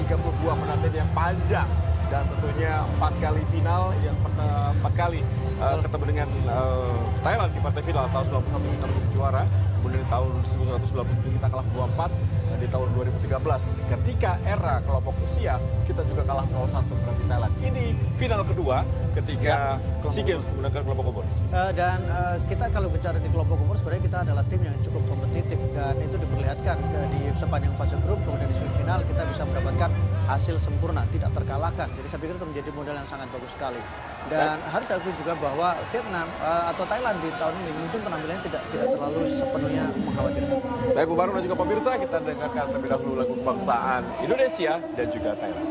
32 penantian yang panjang. Dan tentunya 4 kali final, yang 4 kali ketemu dengan Thailand di partai final. Tahun 91 kita menjadi juara, kemudian di tahun 1997 kita kalah 2-4, dan di tahun 2013 ketika era kelompok usia kita juga kalah 0-1 berarti Thailand. Ini final kedua ketika SEA Games menggunakan kelompok umur. Dan kita kalau bicara di kelompok umur sebenarnya kita adalah tim yang cukup kompetitif dan itu diperlihatkan di sepanjang fase grup, kemudian di semifinal kita bisa mendapatkan hasil sempurna, tidak terkalahkan. Jadi saya pikir itu menjadi modal yang sangat bagus sekali. Dan harus aku juga bahwa Vietnam atau Thailand di tahun ini mungkin penampilannya tidak terlalu sepenuhnya mengkhawatirkan. Baik, Bu Baru dan juga pemirsa, kita dengarkan terlebih dahulu lagu kebangsaan Indonesia dan juga Thailand.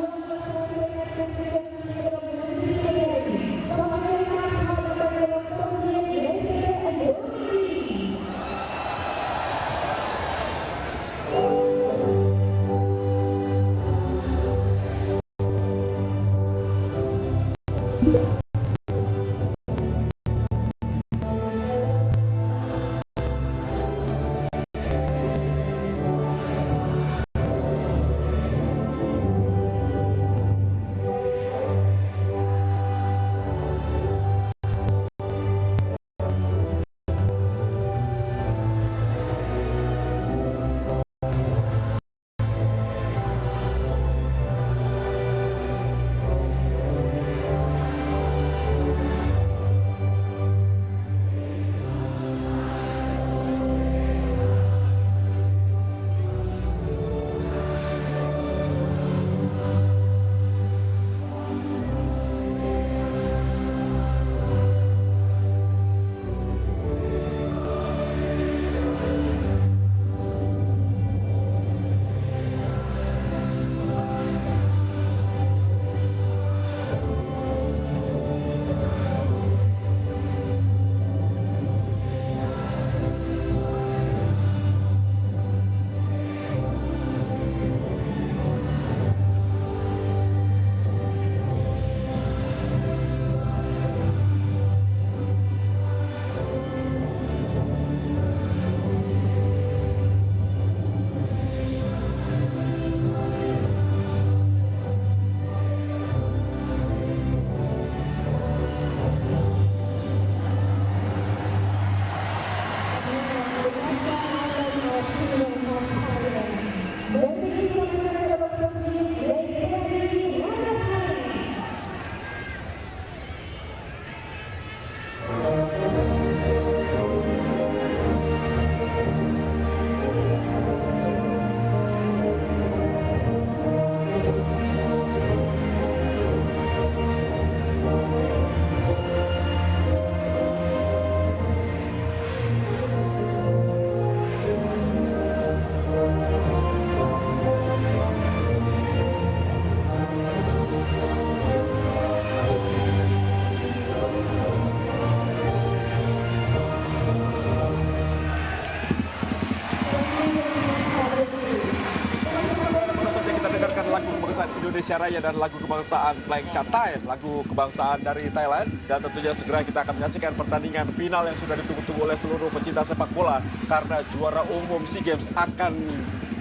Indonesia Raya dan lagu kebangsaan Pleng Chatai, lagu kebangsaan dari Thailand. Dan tentunya segera kita akan menyaksikan pertandingan final yang sudah ditunggu-tunggu oleh seluruh pecinta sepak bola. Karena juara umum SEA Games akan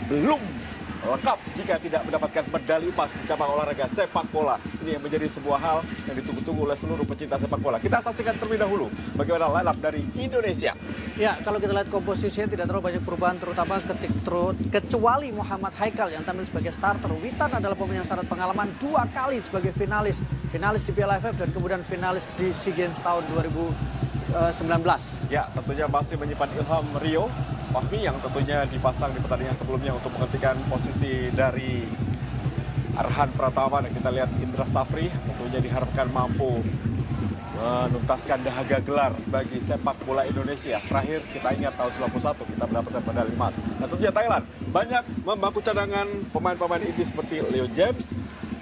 belum lengkap jika tidak mendapatkan medali emas di cabang olahraga sepak bola. Ini yang menjadi sebuah hal yang ditunggu-tunggu oleh seluruh pecinta sepak bola. Kita saksikan terlebih dahulu bagaimana line up dari Indonesia. Ya, kalau kita lihat komposisinya tidak terlalu banyak perubahan, terutama kecuali Muhammad Haikal yang tampil sebagai starter. Witan adalah pemain yang syarat pengalaman 2 kali sebagai finalis di Piala AFF dan kemudian finalis di SEA Games tahun 2019. Ya, tentunya masih menyimpan Ilham Rio Fahmi yang tentunya dipasang di pertandingan sebelumnya untuk menggantikan posisi dari Arhan Pratama. Dan kita lihat Indra Safri tentunya diharapkan mampu menuntaskan dahaga gelar bagi sepak bola Indonesia. Terakhir kita ingat tahun 91 kita mendapatkan medali emas. Dan tentunya Thailand banyak membangku cadangan pemain-pemain inti seperti Leo James,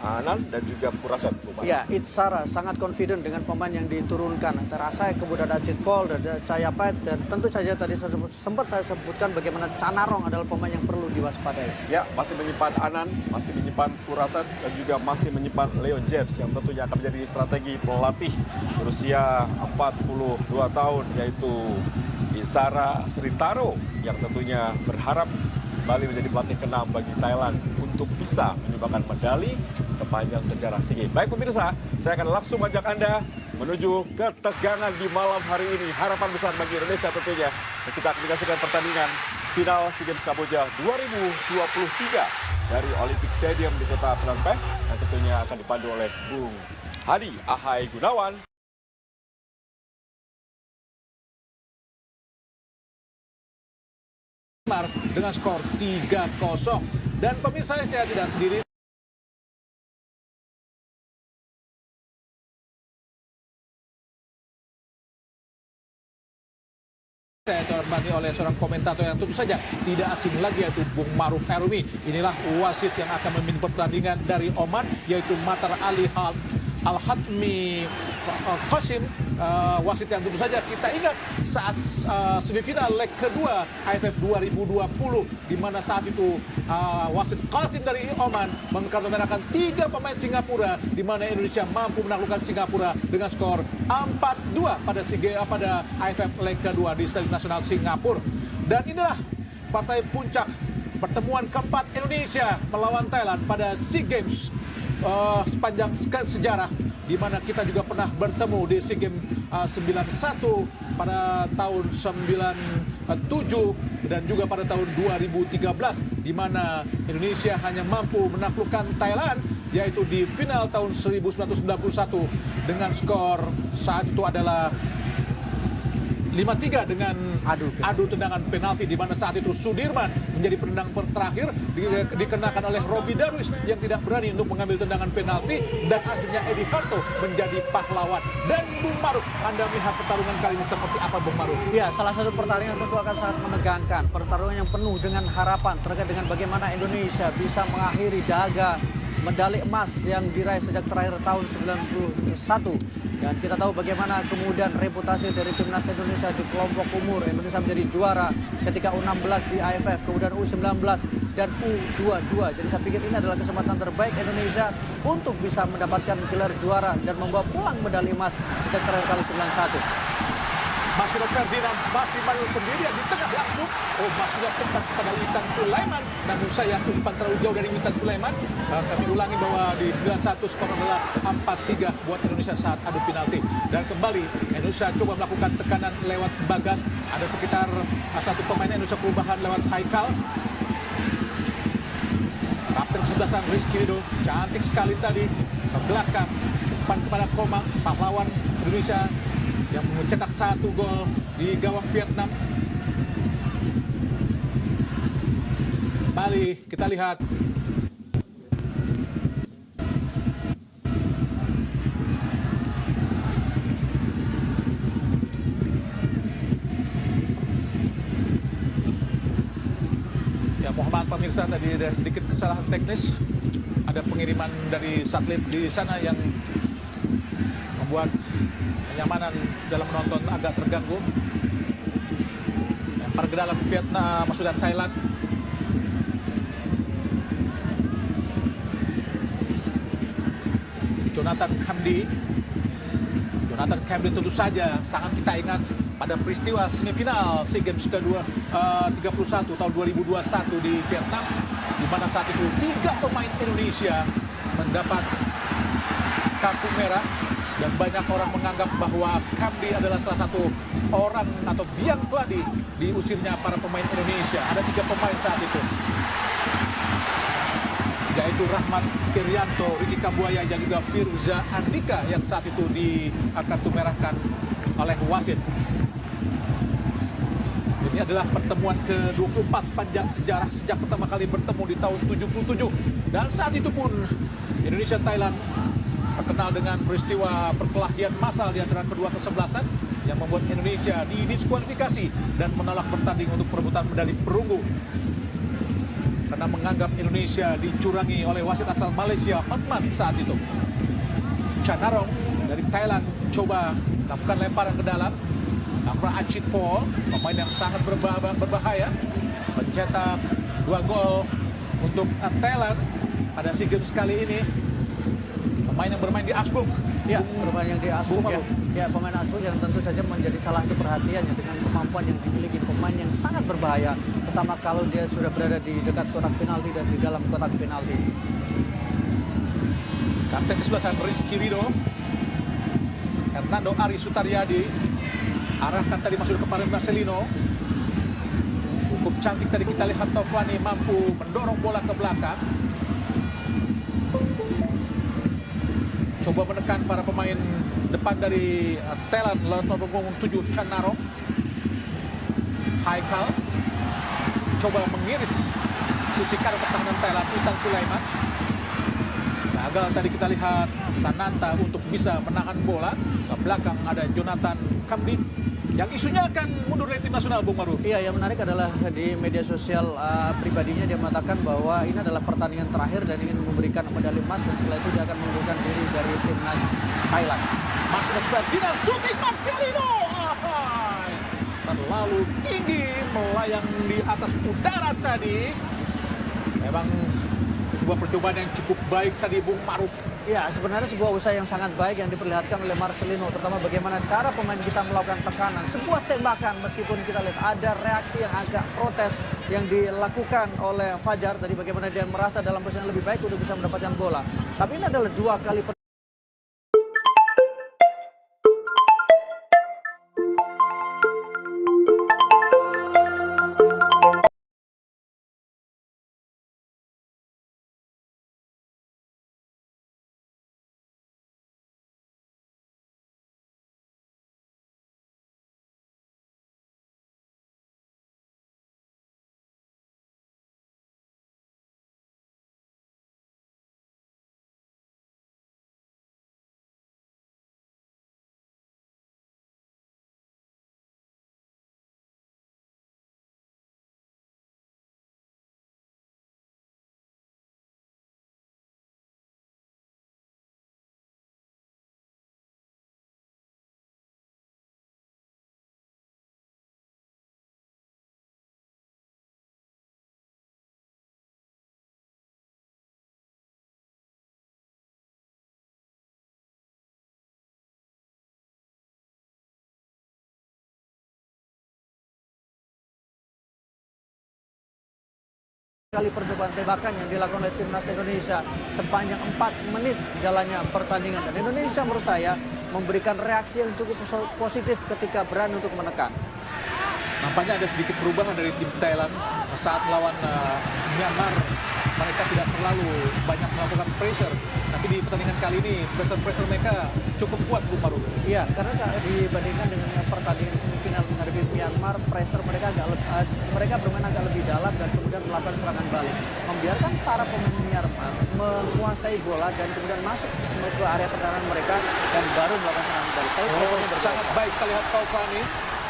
Anan dan juga Puraset. Ya, Itzara sangat confident dengan pemain yang diturunkan. Terasa kemudian ada Ajit Paul, ada Cahayapait, dan tentu saja tadi sempat saya sebutkan bagaimana Canarong adalah pemain yang perlu diwaspadai. Ya, masih menyimpan Anan, masih menyimpan Puraset dan juga masih menyimpan Leo James yang tentunya akan menjadi strategi pelatih berusia 42 tahun yaitu Isara Sritaro yang tentunya berharap kembali menjadi pelatih ke-6 bagi Thailand untuk bisa menyumbangkan medali sepanjang sejarah SEA Games. Baik pemirsa, saya akan langsung ajak Anda menuju ketegangan di malam hari ini. Harapan besar bagi Indonesia tentunya. Dan kita akan menyaksikan pertandingan final SEA Games Kamboja 2023 dari Olympic Stadium di kota Phnom Penh. Dan tentunya akan dipandu oleh Bung Hadi Ahai Gunawan. Dengan skor 3-0. Dan pemirsa, saya tidak sendiri. Saya dihormati oleh seorang komentator yang tentu saja tidak asing lagi, yaitu Bung Maruf Erumi. Inilah wasit yang akan memimpin pertandingan dari Oman, yaitu Matar Ali Al-Hatmi Qasim, wasit yang tentu saja kita ingat saat semifinal leg kedua AFF 2020, di mana saat itu wasit Qasim dari Oman mengkamerakan 3 pemain Singapura, di mana Indonesia mampu menaklukkan Singapura dengan skor 4-2 pada AFF leg kedua di Stadion Nasional Singapura. Dan inilah partai puncak pertemuan keempat Indonesia melawan Thailand pada SEA Games sepanjang sejarah, di mana kita juga pernah bertemu di SEA Games 91 pada tahun 97 dan juga pada tahun 2013, di mana Indonesia hanya mampu menaklukkan Thailand, yaitu di final tahun 1991 dengan skor saat itu adalah 5-3 dengan adu tendangan penalti, di mana saat itu Sudirman menjadi penendang terakhir, dikenakan oleh Robi Darwis yang tidak berani untuk mengambil tendangan penalti, dan akhirnya Edi Harto menjadi pahlawan. Dan Bung Maruf, Anda melihat pertarungan kali ini seperti apa, Bung Maruf? Ya, salah satu pertandingan tentu akan sangat menegangkan, pertarungan yang penuh dengan harapan terkait dengan bagaimana Indonesia bisa mengakhiri dahaga medali emas yang diraih sejak terakhir tahun 91. Dan kita tahu bagaimana kemudian reputasi dari timnas Indonesia di kelompok umur. Indonesia menjadi juara ketika U16 di AFF, kemudian U19 dan U22. Jadi saya pikir ini adalah kesempatan terbaik Indonesia untuk bisa mendapatkan gelar juara dan membawa pulang medali emas sejak terakhir kali 91. Masih Ferdinand masih main sendirian di tengah langsung. Masuknya umpan kepada Witan Sulaiman, namun saya umpan terlalu jauh dari Witan Sulaiman. Kami ulangi bahwa di 91 skor adalah 4-3 buat Indonesia saat adu penalti. Dan kembali Indonesia coba melakukan tekanan lewat Bagas. Ada sekitar satu pemain Indonesia perubahan lewat Haikal. Kapten 11-an Rizky Ridho cantik sekali tadi ke belakang, umpan kepada Komang, pahlawan Indonesia yang mencetak 1 gol di gawang Vietnam. Bali, kita lihat. Ya, mohon maaf pemirsa, tadi ada sedikit kesalahan teknis. Ada pengiriman dari satelit di sana yang membuat kenyamanan dalam menonton agak terganggu. Lempar ke dalam Vietnam, maksudnya Thailand. Jonathan Kamdi tentu saja sangat kita ingat pada peristiwa semifinal SEA Games kedua 31 tahun 2021 di Vietnam, di mana saat itu 3 pemain Indonesia mendapat kartu merah. Dan banyak orang menganggap bahwa Kamdi adalah salah satu orang atau biang keladi diusirnya para pemain Indonesia. Ada 3 pemain saat itu, yaitu Rahmat Irianto, Ricky Kambuaya, dan juga Firza Andika yang saat itu di kartu merahkan oleh wasit. Ini adalah pertemuan ke-24 sepanjang sejarah sejak pertama kali bertemu di tahun 77. Dan saat itu pun Indonesia-Thailand terkenal dengan peristiwa perkelahian massal di antara kedua kesebelasan yang membuat Indonesia didiskualifikasi dan menolak bertanding untuk perebutan medali perunggu karena menganggap Indonesia dicurangi oleh wasit asal Malaysia, Hotman saat itu. Chanarong dari Thailand coba lakukan lemparan ke dalam. Nakra Achitpol, pemain yang sangat berbahaya, mencetak 2 gol untuk Thailand pada SEA Games kali ini. pemain yang bermain di Augsburg. Ya, pemain yang di Augsburg ya. Maruf. Ya, pemain Augsburg yang tentu saja menjadi salah satu perhatiannya dengan kemampuan yang dimiliki, pemain yang sangat berbahaya, terutama kalau dia sudah berada di dekat kotak penalti dan di dalam kotak penalti. Kapten ke-11 Rizky Ridho, Hernando Ari Sutaryadi, arahkan tadi masuk kepada Marcelino. Cukup cantik tadi kita lihat Tovani mampu mendorong bola ke belakang. Coba menekan para pemain depan dari Thailand lewat nomor punggung 7 Chan Narong. Haikal coba mengiris sisi kanan pertahanan Thailand, Witan Sulaiman. Gagal tadi kita lihat Sananta untuk bisa menahan bola. Ke belakang ada Jonathan Kamdi yang isunya akan mundur dari tim nasional, Bung Maruf. Iya, yang menarik adalah di media sosial pribadinya dia mengatakan bahwa ini adalah pertandingan terakhir dan ingin memberikan medali emas, dan setelah itu dia akan mengundurkan diri dari timnas Thailand. Masuk ke final shooting Marcelino. Ahai. Terlalu tinggi melayang di atas udara tadi. Memang sebuah percobaan yang cukup baik tadi, Bung Maruf. Ya, sebenarnya sebuah usaha yang sangat baik yang diperlihatkan oleh Marcelino, terutama bagaimana cara pemain kita melakukan tekanan. Sebuah tembakan, meskipun kita lihat ada reaksi yang agak protes yang dilakukan oleh Fajar tadi, bagaimana dia merasa dalam posisi yang lebih baik untuk bisa mendapatkan bola. Tapi ini adalah dua kali percobaan tembakan yang dilakukan oleh timnas Indonesia sepanjang 4 menit jalannya pertandingan, dan Indonesia menurut saya memberikan reaksi yang cukup positif ketika berani untuk menekan. Nampaknya ada sedikit perubahan dari tim Thailand saat melawan Myanmar. Mereka tidak terlalu banyak melakukan pressure, tapi di pertandingan kali ini pressure mereka cukup kuat, Bung Maruf. Iya, karena dibandingkan dengan pertandingan semifinal menghadapi Myanmar, pressure mereka mereka bermain agak lebih dalam dan kemudian melakukan serangan balik, membiarkan para pemain Myanmar menguasai bola dan kemudian masuk ke area pertahanan mereka dan baru melakukan serangan balik. Tapi Sangat baik kita lihat Tovani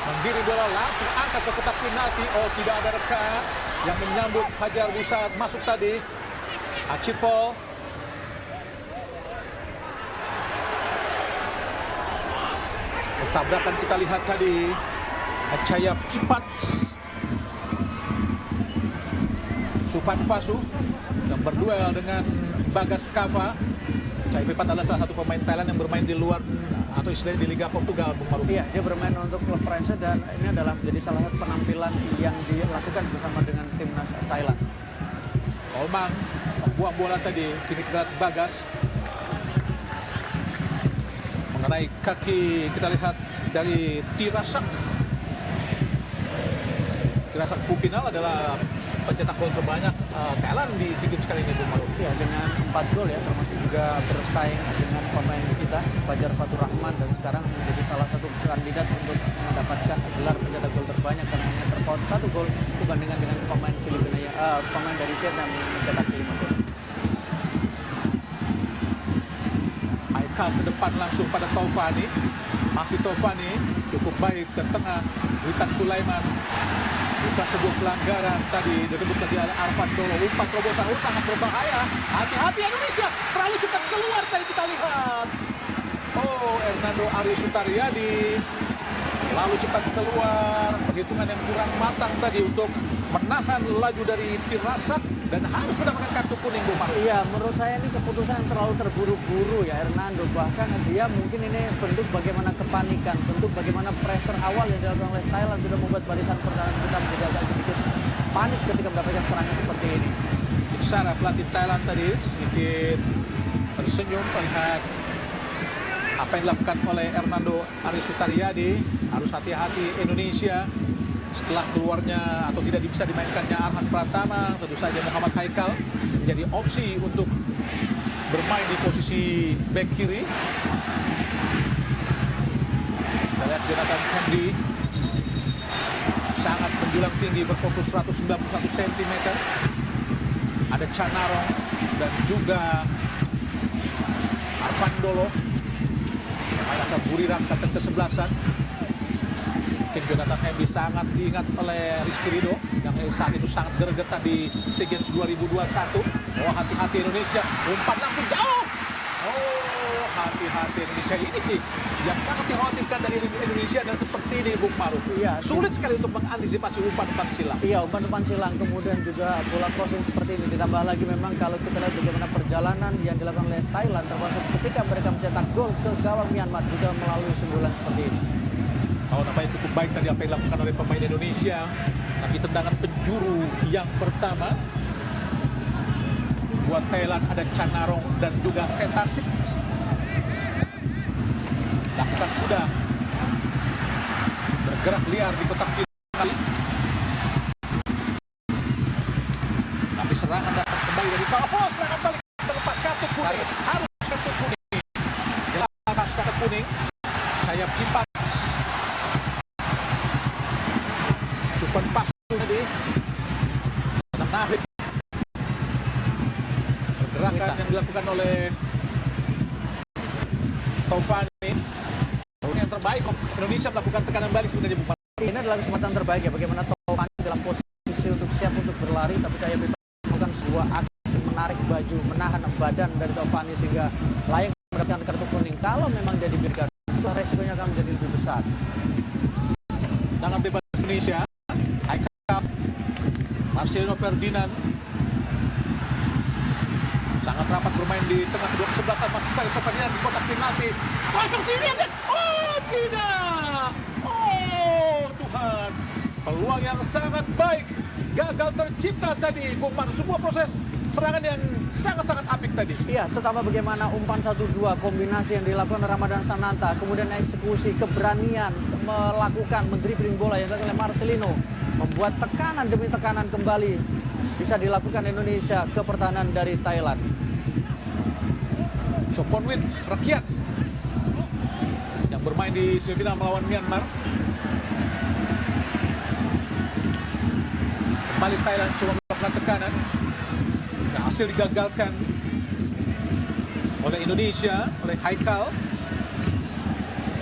mendiri bola langsung angkat ke kotak penalti. Oh, tidak ada rekan yang menyambut Hajar Busat masuk tadi. Acipol. Tabrakan kita lihat tadi. Cahaya Kipat. Sufan Fasu yang berduel dengan Bagas Kava. Cahaya Kipat adalah salah satu pemain Thailand yang bermain di luar atau istilahnya di Liga Portugal, Bung Maruf. Iya, dia bermain untuk klub Prenses dan ini adalah menjadi salah satu penampilan yang dilakukan bersama dengan timnas Thailand. Olmang membuang bola tadi, kini kita lihat Bagas mengenai kaki, kita lihat dari Tirasak. Tirasak Pupinal adalah pencetak gol terbanyak Thailand di SEA Games kali ini, Bung Maruf. Ya, dengan 4 gol ya, termasuk juga bersaing dengan pemain kita Fajar Fatur Rahman, dan sekarang menjadi salah satu kandidat untuk mendapatkan gelar pencetak gol terbanyak karena hanya terpaut 1 gol dibandingkan dengan pemain Filipina pemain dari Vietnam yang mencetak 5 gol. Haikal ke depan langsung pada Tovani. Masih Tovani cukup baik ke tengah. Witan Sulaiman. Bukan sebuah pelanggaran tadi, direbut tadi oleh Arfan Dolo. Umpan terobosan sangat berbahaya. Hati-hati Indonesia, terlalu cepat keluar tadi kita lihat. Oh, Hernando Ari Sutaryadi lalu cepat keluar. Perhitungan yang kurang matang tadi untuk menahan laju dari Tirasak dan harus mendapatkan kartu kuning, Bung Maruf. Iya, menurut saya ini keputusan yang terlalu terburu-buru ya Hernando. Bahkan dia mungkin ini bentuk bagaimana kepanikan, bentuk bagaimana pressure awal yang dilakukan oleh Thailand sudah membuat barisan pertahanan kita menjadi agak sedikit panik ketika mendapatkan serangan seperti ini. Secara pelatih Thailand tadi sedikit tersenyum melihat apa yang dilakukan oleh Hernando Ari Sutaryadi. Harus hati-hati Indonesia setelah keluarnya atau tidak bisa dimainkannya Arhan Pratama. Tentu saja Muhammad Haikal menjadi opsi untuk bermain di posisi back kiri. Kita lihat Jonathan Kennedy sangat menjulang tinggi, berposisi 191 cm. Ada Chanarong dan juga Arfandolo, pemain asal Buriram, kapten ke-11. Mungkin Jonathan Kennedy sangat diingat oleh Rizky Ridho yang saat itu sangat gregetan di SEA Games 2021. Oh, hati-hati Indonesia, umpan langsung jauh. Oh, hati-hati Indonesia ini yang sangat dikhawatirkan dari Indonesia, dan seperti ini Bung Maruf. Iya, sulit sekali untuk mengantisipasi umpan-umpan silang. Iya, umpan-umpan silang, kemudian juga bola crossing seperti ini. Ditambah lagi memang kalau kita lihat bagaimana perjalanan yang dilakukan oleh Thailand, termasuk ketika mereka mencetak gol ke gawang Myanmar juga melalui sundulan seperti ini. Oh, nampaknya cukup baik tadi apa yang dilakukan oleh pemain Indonesia. Tapi tendangan penjuru yang pertama buat Thailand ada Chanarong dan juga Setasit. Lakukan sudah bergerak liar di kotak penalti. Tapi serangan datang kembali dari bawah. Oh, serangan balik melepas kartu kuning. Harus kartu kuning. Jelas kartu kuning. Sayap Kipats. Super pas tadi. Menarik. Pergerakan yang dilakukan oleh Taufani. Yang terbaik Indonesia melakukan tekanan balik sebenarnya, Bung Maruf. Ini adalah kesempatan terbaik ya bagaimana Taufani dalam posisi untuk siap untuk berlari, tapi Cahaya Pita melakukan sebuah aksi menarik baju, menahan badan dari Taufani sehingga layak mendapatkan kartu kuning. Kalau memang dia diberi kartu, resikonya akan menjadi lebih besar. Dengan bebas Indonesia, Haikal, Marcelino Ferdinand sangat rapat bermain di tengah kedua kesebelasan. Masih saja Ferdinand di kotak penalti. Masuk sini dan oh tidak. Oh Tuhan, peluang yang sangat baik gagal tercipta tadi, Bung Maruf. Sebuah proses serangan yang sangat-sangat apik tadi. Iya, terutama bagaimana umpan 1-2 kombinasi yang dilakukan Ramadan Sananta, kemudian eksekusi, keberanian melakukan mendribling bola yang dilakukan oleh Marcelino, membuat tekanan demi tekanan kembali bisa dilakukan Indonesia ke pertahanan dari Thailand. Soponwit Rakyat yang bermain di semifinal melawan Myanmar. Kembali Thailand coba melakukan tekanan. Hasil digagalkan oleh Indonesia, oleh Haikal.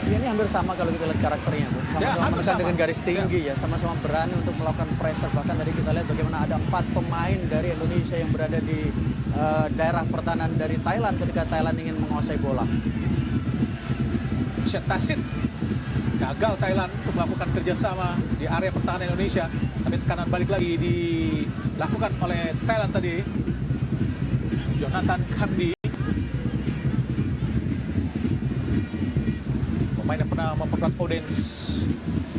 Ya, ini hampir sama kalau kita lihat karakternya, Bu. Sama-sama menekan dengan garis tinggi ya, sama-sama berani untuk melakukan pressure. Bahkan tadi kita lihat bagaimana ada 4 pemain dari Indonesia yang berada di daerah pertahanan dari Thailand ketika Thailand ingin menguasai bola. Setasit gagal Thailand untuk melakukan kerjasama di area pertahanan Indonesia, tapi tekanan balik lagi dilakukan oleh Thailand tadi. Jonathan Kennedy, pemain yang pernah memperkuat Odense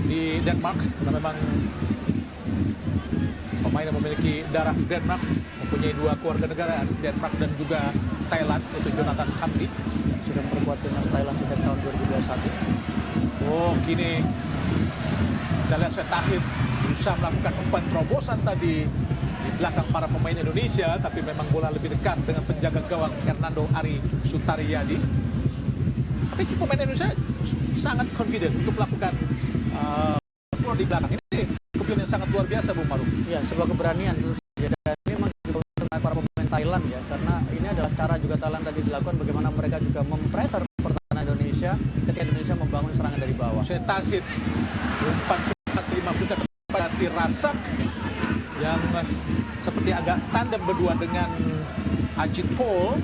di Denmark, karena memang pemain yang memiliki darah Denmark, mempunyai 2 keluarga negaraan, Denmark dan juga Thailand, yaitu Jonathan Kennedy. Sudah memperkuat timnas Thailand sejak tahun 2021. Oh, kini kita lihat Setasit berusaha melakukan umpan terobosan tadi di belakang para pemain Indonesia, tapi memang bola lebih dekat dengan penjaga gawang Hernando Ari Sutaryadi. Tapi pemain Indonesia sangat confident untuk melakukan gol di belakang. Ini keberanian yang sangat luar biasa, Bung Maruf. Ya, sebuah keberanian tentu saja, dan ini memang juga untuk para pemain Thailand ya, karena ini adalah cara juga Thailand tadi dilakukan bagaimana mereka juga mempressure pertahanan Indonesia ketika Indonesia membangun serangan dari bawah. Setasit umpan cepat dimaksudkan kepada Tirasak yang seperti agak tandem berdua dengan Ajit Cole.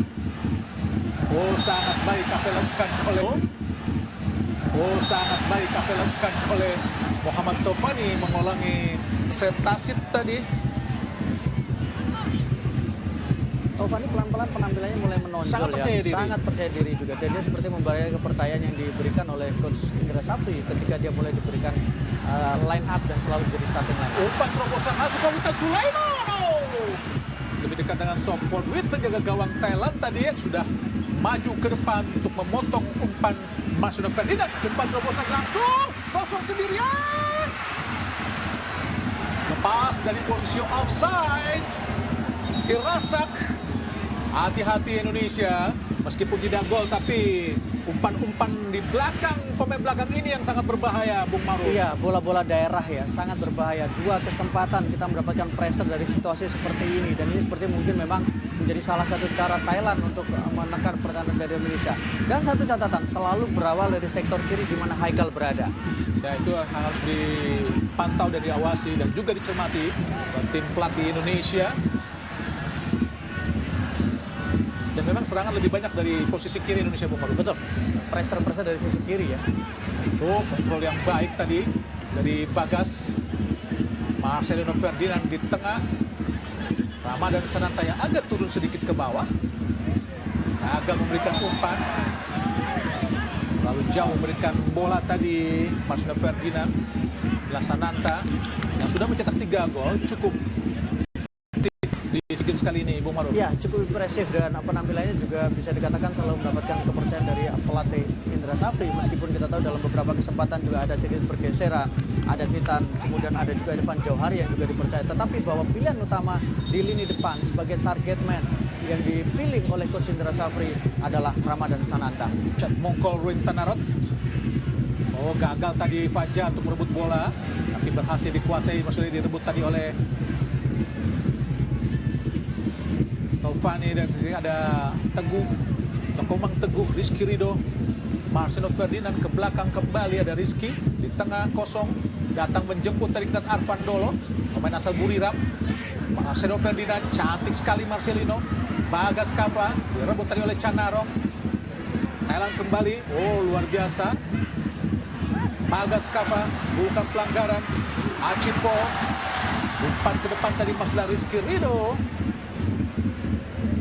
Oh, sangat baik apa yang dilakukan oleh Oh, sangat baik apa yang dilakukan oleh Muhammad Taufani mengulangi set Tasid tadi. Taufani pelan-pelan penampilannya mulai menonjol, Sangat percaya diri. sangat percaya diri juga. Dan dia seperti membayar kepercayaan yang diberikan oleh Coach Indra Safri ketika dia mulai diberikan line up dan selalu menjadi starting line up. Umpan terobosan masuk ke Witan Sulaiman. Oh. Lebih dekat dengan Song Pon Wit, penjaga gawang Thailand tadi yang sudah maju ke depan untuk memotong umpan Marcelo Ferdinand. Umpan terobosan langsung kosong sendirian. Lepas dari posisi offside. Dirasak. Hati-hati Indonesia, meskipun tidak gol tapi umpan-umpan di belakang pemain belakang ini yang sangat berbahaya, Bung Maruf. Iya, bola-bola daerah ya, sangat berbahaya. 2 kesempatan kita mendapatkan pressure dari situasi seperti ini. Dan ini seperti mungkin memang menjadi salah satu cara Thailand untuk menekan pertahanan dari Indonesia. Dan satu catatan, selalu berawal dari sektor kiri di mana Haikal berada. Ya, itu harus dipantau dan diawasi dan juga dicermati oleh tim pelatih Indonesia. Dan memang serangan lebih banyak dari posisi kiri Indonesia, Bung Maruf. Betul, pressure dari sisi kiri ya. Oh, kontrol yang baik tadi dari Bagas. Marcelino Ferdinand di tengah. Ramadan Sananta yang agak turun sedikit ke bawah. Agak memberikan umpan. Lalu jauh memberikan bola tadi Marcelino Ferdinand. Sananta yang sudah mencetak 3 gol, cukup di game kali ini, Bung Maruf. Ya, cukup impresif dan penampilannya juga bisa dikatakan selalu mendapatkan kepercayaan dari pelatih Indra Safri. Meskipun kita tahu dalam beberapa kesempatan juga ada sedikit pergeseran, ada Titan, kemudian ada juga Irfan Jauhari yang juga dipercaya. Tetapi bahwa pilihan utama di lini depan sebagai target man yang dipilih oleh Coach Indra Safri adalah Ramadan Sananta. Chat Mongkol Ruin Tanarot. Oh, gagal tadi Fajar untuk merebut bola, tapi berhasil dikuasai, maksudnya direbut tadi oleh Taufani. Dan di sini ada Teguh, Komang Teguh, Rizky Ridho, Marcelino Ferdinand ke belakang kembali, ada Rizky di tengah kosong, datang menjemput tadi kita Arvan Dolo, pemain asal Buriram. Marcelino Ferdinand, cantik sekali Marcelino. Bagas Kava direbut tadi oleh Chanarong. Thailand kembali, oh luar biasa. Bagas Kava bukan pelanggaran. Acipo umpan ke depan tadi masuk Rizky Ridho.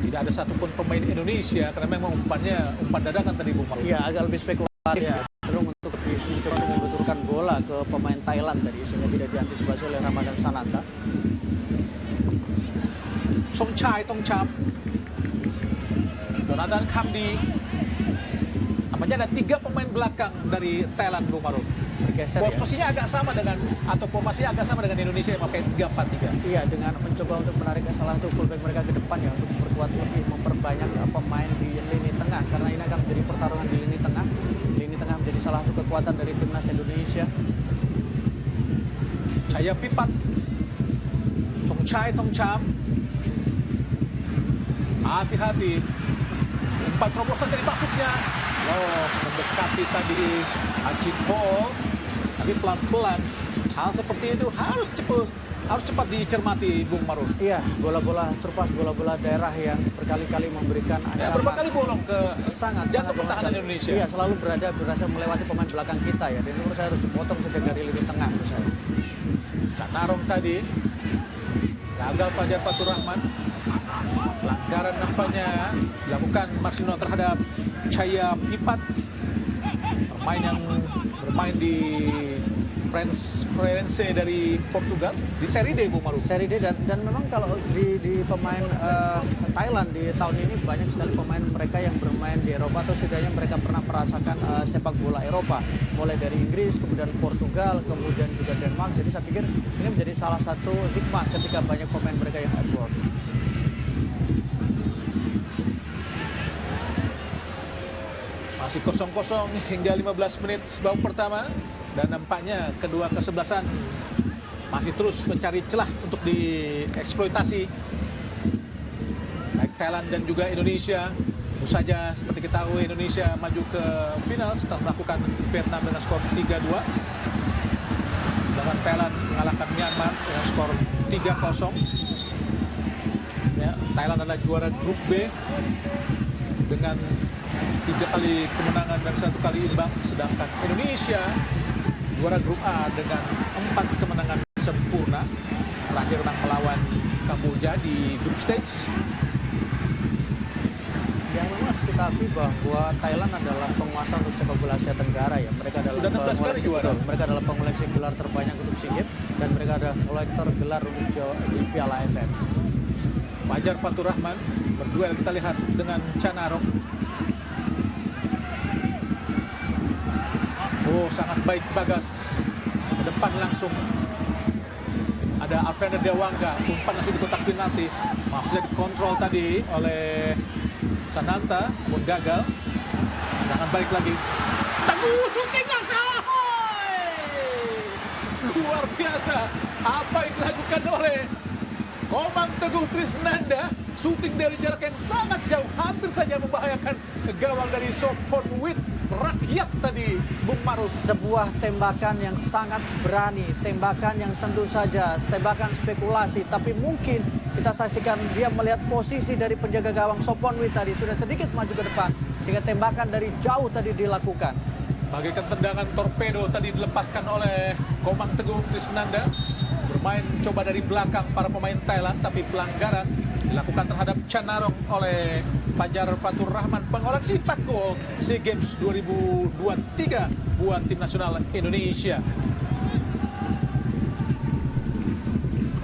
Tidak ada satupun pemain Indonesia karena memang umpannya umpan dadakan tadi, Bung Maruf. Iya, agak lebih spekulatif ya, cenderung untuk mencoba membenturkan bola ke pemain Thailand tadi sehingga tidak diantisipasi oleh Ramadan Sananta. Song Chai Tong Cham, Jonathan Kamdi. Nampaknya ada 3 pemain belakang dari Thailand, Bung Maruf. Bergeser ya. Posisinya agak sama dengan, atau formasinya agak sama dengan Indonesia yang pakai 3-4-3. Iya, dengan mencoba untuk menarik salah satu fullback mereka ke depan ya, untuk memperkuat lebih, memperbanyak pemain di lini tengah, karena ini akan menjadi pertarungan di lini tengah. Lini tengah menjadi salah satu kekuatan dari timnas Indonesia. Cahaya Pipat, Song Chai Tong Cham. Hati-hati, umpan terobosan dari masuknya. Oh, mendekati tadi Acipo, tapi pelan-pelan. Hal seperti itu harus cepat dicermati, Bung Maruf. Iya, bola-bola terpas, bola-bola daerah yang berkali-kali memberikan Ya, ancaman. berapa kali bolong ke sangat jantung bola pertahanan sekali. Indonesia. Iya, selalu berhasil melewati pemain belakang kita ya. Dan menurut saya harus dipotong sejak dari lini tengah menurut saya. Chanarong tadi gagal Fajar Fatur Rahman. Pelanggaran nampaknya dilakukan Marcelino terhadap Cahaya Pipat, pemain yang bermain di Fluminense dari Portugal di Serie D, Bung Maruf. Seri D dan memang kalau di pemain Thailand di tahun ini banyak sekali pemain mereka yang bermain di Eropa atau setidaknya mereka pernah merasakan sepak bola Eropa, mulai dari Inggris, kemudian Portugal, kemudian juga Denmark. Jadi saya pikir ini menjadi salah satu hikmah ketika banyak pemain mereka yang abroad. Masih 0-0 hingga 15 menit babak pertama. Dan nampaknya kedua kesebelasan masih terus mencari celah untuk dieksploitasi. Baik Thailand dan juga Indonesia. Tentu saja seperti kita tahu Indonesia maju ke final setelah melakukan Vietnam dengan skor 3-2. Sedangkan Thailand mengalahkan Myanmar dengan skor 3-0. Ya, Thailand adalah juara grup B dengan 3 kali kemenangan dan 1 kali imbang, sedangkan Indonesia juara grup A dengan 4 kemenangan sempurna. Terakhir menang melawan Kamboja di group stage. Yang memang harus kita akui bahwa Thailand adalah penguasa untuk sepak bola Asia Tenggara ya. Mereka adalah Sudah 16 kali juara. Mereka adalah pengoleksi gelar terbanyak untuk SEA Games dan mereka adalah kolektor gelar untuk di Piala AFF. Fajar Fatur Rahman berduel, kita lihat dengan Chanarong. Oh, sangat baik Bagas. Ke depan langsung ada Alfreda Dewangga, umpan langsung di kotak penalti. Sudah dikontrol tadi oleh Sananta, namun gagal. Sedangkan balik lagi. Teguh syuting yang salah. Luar biasa apa yang dilakukan oleh Komang Teguh Trisnanda. Syuting dari jarak yang sangat jauh, hampir saja membahayakan gawang dari Sophonwit rakyat tadi, Bung Maruf. Sebuah tembakan yang sangat berani, tembakan yang tentu saja tembakan spekulasi, tapi mungkin kita saksikan dia melihat posisi dari penjaga gawang Sophonwit tadi sudah sedikit maju ke depan sehingga tembakan dari jauh tadi dilakukan. Bagaikan tendangan torpedo tadi dilepaskan oleh Komang Teguh Trisnanda. Bermain coba dari belakang para pemain Thailand, tapi pelanggaran dilakukan terhadap Chanarong oleh Fajar Fatur Rahman, pengoleksi 4 gol SEA Games 2023 buat tim nasional Indonesia.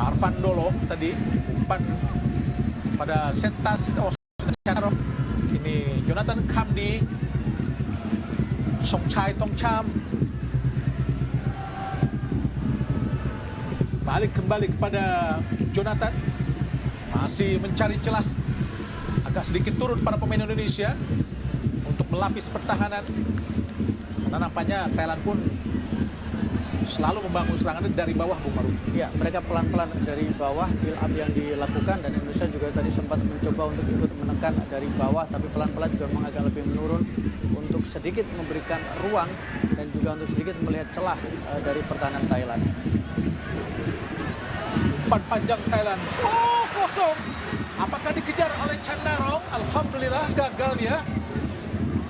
Arfan Dolo tadi umpan pada setas Chanarong. Kini Jonathan Kamdi, Songchai Tongcham balik kembali kepada Jonathan, masih mencari celah, agak sedikit turun para pemain Indonesia untuk melapis pertahanan, karena nampaknya Thailand pun selalu membangun serangan dari bawah, Bung Maruf. Ya, mereka pelan-pelan dari bawah, build up yang dilakukan, dan Indonesia juga tadi sempat mencoba untuk ikut menekan dari bawah, tapi pelan-pelan juga memang agak lebih menurun untuk sedikit memberikan ruang dan juga untuk sedikit melihat celah dari pertahanan Thailand. Umpan panjang Thailand, oh kosong. Apakah dikejar oleh Chanarong? Alhamdulillah gagal dia.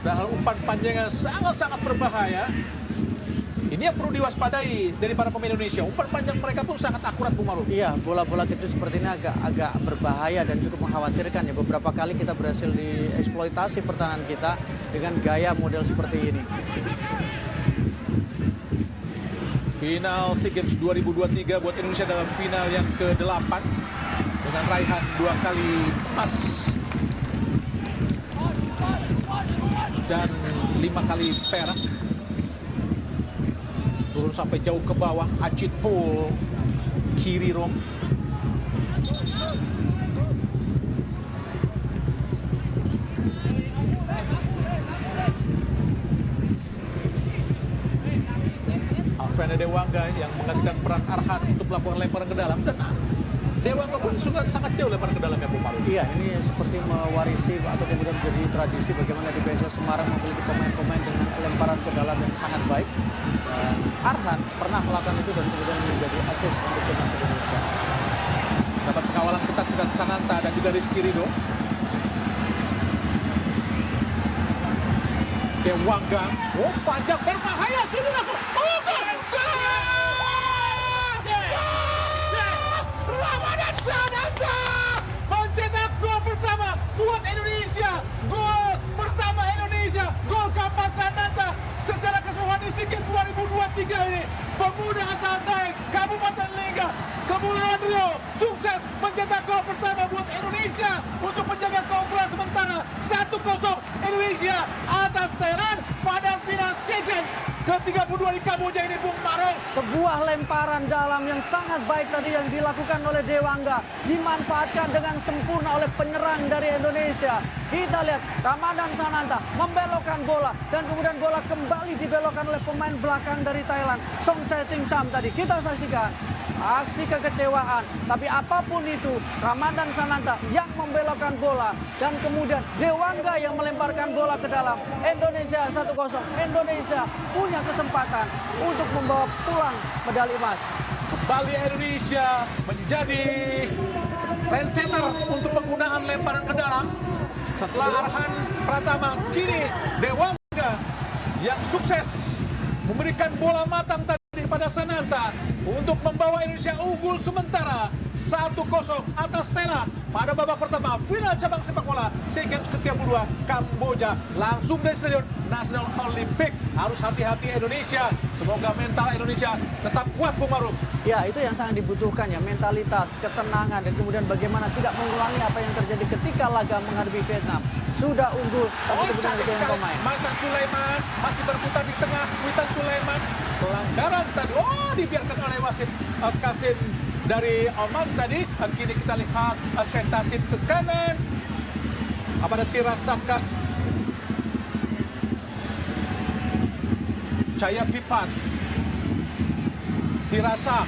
Dan umpan panjangnya sangat-sangat berbahaya. Ini yang perlu diwaspadai dari para pemain Indonesia. Umpan panjang mereka pun sangat akurat, Bung Maruf. Iya, bola-bola kecil seperti ini agak berbahaya dan cukup mengkhawatirkan ya. Beberapa kali kita berhasil dieksploitasi pertahanan kita dengan gaya model seperti ini. Final SEA Games 2023 buat Indonesia dalam final yang ke-8 dengan raihan 2 kali emas dan 5 kali perak. Turun sampai jauh ke bawah, Acit Pol, kiri Rom. Alfreda Dewangga yang menggantikan peran Arhan untuk melakukan lemparan ke dalam, dan Dewangga pun sangat jauh lemparan ke dalam ya, Bung Maruf. Iya, ini seperti mewarisi atau kemudian menjadi tradisi bagaimana di PSS Semarang memiliki pemain-pemain dengan lemparan ke dalam yang sangat baik. Dan Arhan pernah melakukan itu dan kemudian menjadi asis untuk timnas Indonesia. Dapat pengawalan ketat dari Sananta dan juga Rizky Ridho. Dewangga, oh panjang berbahaya, sudah langsung. Oh, gol! Ramadan Sananta mencetak gol pertama buat Indonesia. Gol pertama Indonesia, gol Kapas Sananta secara keseluruhan di SEA Games 2023 ini. Pemuda asal Daeng, Kabupaten Lingga, Kepulauan Riau, sukses mencetak gol pertama buat Indonesia untuk menjaga keunggulan sementara 1-0 Indonesia atas Thailand pada final SEA Games ke-32 di Kamboja ini, Bung Maruf. Sebuah lemparan dalam yang sangat baik tadi yang dilakukan oleh Dewangga, dimanfaatkan dengan sempurna oleh penyerang dari Indonesia. Kita lihat Ramadan Sananta membelokkan bola dan kemudian bola kembali dibelokkan oleh pemain belakang dari Thailand, Songchai Tongcham tadi. Kita saksikan aksi kekecewaan, tapi apapun itu Ramadan Sananta yang membelokkan bola dan kemudian Dewangga yang melemparkan bola ke dalam. Indonesia 1-0. Indonesia punya kesempatan untuk membawa pulang medali emas. Kembali Indonesia menjadi trendsetter untuk penggunaan lemparan ke dalam setelah Arhan Pratama. Kini Dewangga yang sukses memberikan bola matang tadi pada Sananta untuk membawa Indonesia unggul sementara 1-0 atas Thailand pada babak pertama final cabang sepak bola SEA Games ke-32 Kamboja. Langsung dari Stadion Nasional Olimpik. Harus hati-hati Indonesia. Semoga mental Indonesia tetap kuat, Bung Maruf. Ya, itu yang sangat dibutuhkan ya, mentalitas, ketenangan, dan kemudian bagaimana tidak mengulangi apa yang terjadi ketika laga menghadapi Vietnam. Sudah unggul, tapi kemudian Cantik kehilangan sekali. pemain. Witan Sulaiman masih berputar di tengah. Witan Sulaiman pelanggaran tadi. Dibiarkan oleh wasit Kasim dari Oman tadi. Kini kita lihat Setasit ke kanan. Ada Tirasaka, Cahaya Pipat, Tirasak.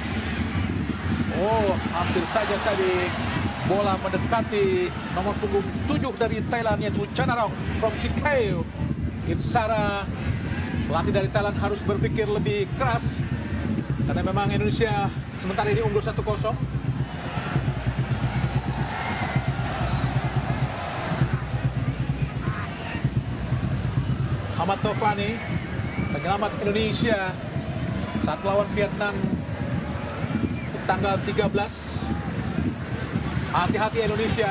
Hampir saja tadi bola mendekati nomor punggung 7 dari Thailand, yaitu Chanarong from Sikeo. Itsara, pelatih dari Thailand, harus berpikir lebih keras karena memang Indonesia sementara ini unggul 1-0. Ahmad Tofani, penyelamat Indonesia saat melawan Vietnam di tanggal 13. Hati-hati Indonesia.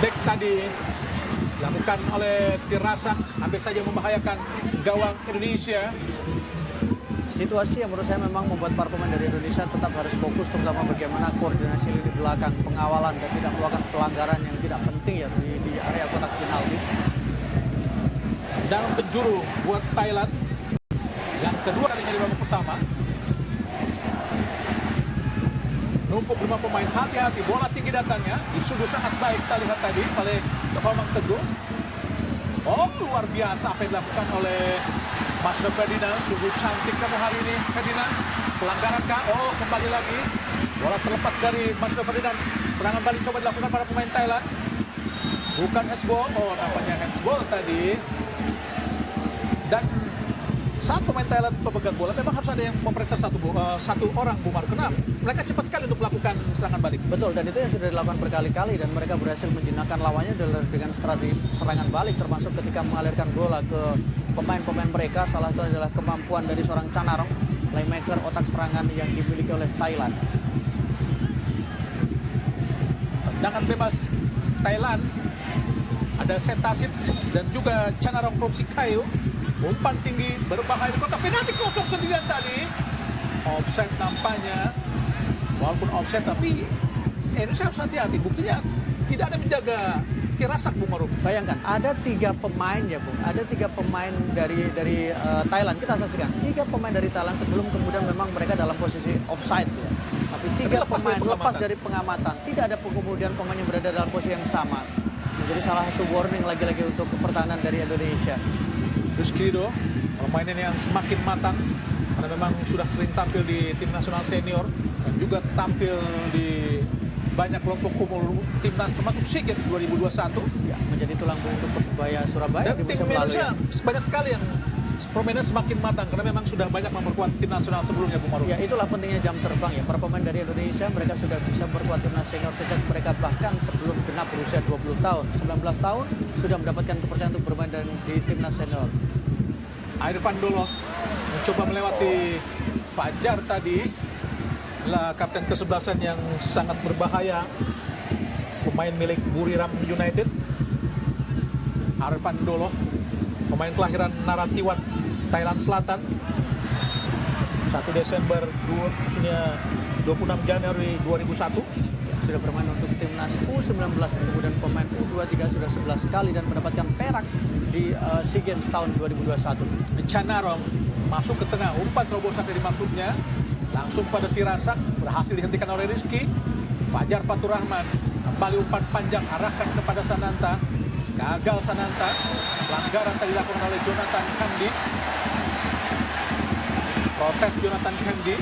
Back tadi dilakukan oleh Tirasak, hampir saja membahayakan gawang Indonesia. Situasi yang menurut saya memang membuat para pemain dari Indonesia tetap harus fokus, terutama bagaimana koordinasi lini belakang, pengawalan, dan tidak melakukan pelanggaran yang tidak penting ya di area kotak penalti. Dan penjuru buat Thailand yang kedua kalinya di babak pertama. Numpuk 5 pemain, hati-hati, bola tinggi datangnya, di sudut sangat baik kita lihat tadi oleh Tomang Teguh. Luar biasa apa yang dilakukan oleh Mas Ferdinand. Sungguh cantik kamu hari ini, Ferdinand. Pelanggaran kah? Kembali lagi. Bola terlepas dari Mas Ferdinand. Serangan balik coba dilakukan para pemain Thailand. Bukan handsball. Nampaknya handsball tadi. Dan saat pemain Thailand pemegang bola, memang harus ada yang memeriksa satu orang, Bung Maruf. Kenapa? Mereka cepat sekali untuk melakukan serangan balik. Betul, dan itu yang sudah dilakukan berkali-kali, dan mereka berhasil menjinakkan lawannya dengan strategi serangan balik, termasuk ketika mengalirkan bola ke pemain-pemain mereka. Salah satu adalah kemampuan dari seorang Chanarong, playmaker otak serangan yang dimiliki oleh Thailand. Tendangan bebas Thailand, ada Setasit dan juga Chanarong from Sikeo. Umpan tinggi berbahaya di kotak penalti, kosong sendirian tadi. Offset nampaknya. Walaupun offset, tapi Indonesia harus hati-hati. Buktinya tidak ada menjaga Tirasak, Bung Maruf. Bayangkan, ada 3 pemain ya Bung, ada 3 pemain dari Thailand. Kita saksikan 3 pemain dari Thailand sebelum kemudian memang mereka dalam posisi offside ya. Tapi 3 pemain lepas dari pengamatan. Tidak ada kemudian pemain yang berada dalam posisi yang sama. Menjadi salah satu warning lagi-lagi untuk pertahanan dari Indonesia. Rizkydo, pemain yang semakin matang karena memang sudah sering tampil di tim nasional senior dan juga tampil di banyak kelompok umur timnas termasuk SEA Games 2021. Ya, menjadi tulang punggung untuk Persebaya Surabaya Dan di tim musim lalu. Indonesia banyak sekali yang permainan semakin matang karena memang sudah banyak memperkuat tim nasional sebelumnya, Bung Maruf. Ya, itulah pentingnya jam terbang ya. Para pemain dari Indonesia mereka sudah bisa memperkuat timnas senior sejak mereka bahkan sebelum genap berusia 20 tahun. 19 tahun sudah mendapatkan kepercayaan untuk bermain di timnas senior. Irfan Dolo mencoba melewati Fajar tadi. Lah kapten kesebelasan yang sangat berbahaya, pemain milik Buriram United. Irfan Dolo, pemain kelahiran Naratiwat, Thailand Selatan. 1 Desember 26 Januari 2001. Sudah bermain untuk timnas U19 dan kemudian pemain U23 sudah 11 kali dan mendapatkan perak di SEA Games tahun 2021. Chanarong masuk ke tengah, umpan terobosan dari maksudnya langsung pada Tirasak, berhasil dihentikan oleh Rizky. Fajar Faturrahman kembali umpan panjang, arahkan kepada Sananta. Gagal Sananta. Pelanggaran tadi dilakukan oleh Jonathan Kandi. Protes Jonathan Kandi.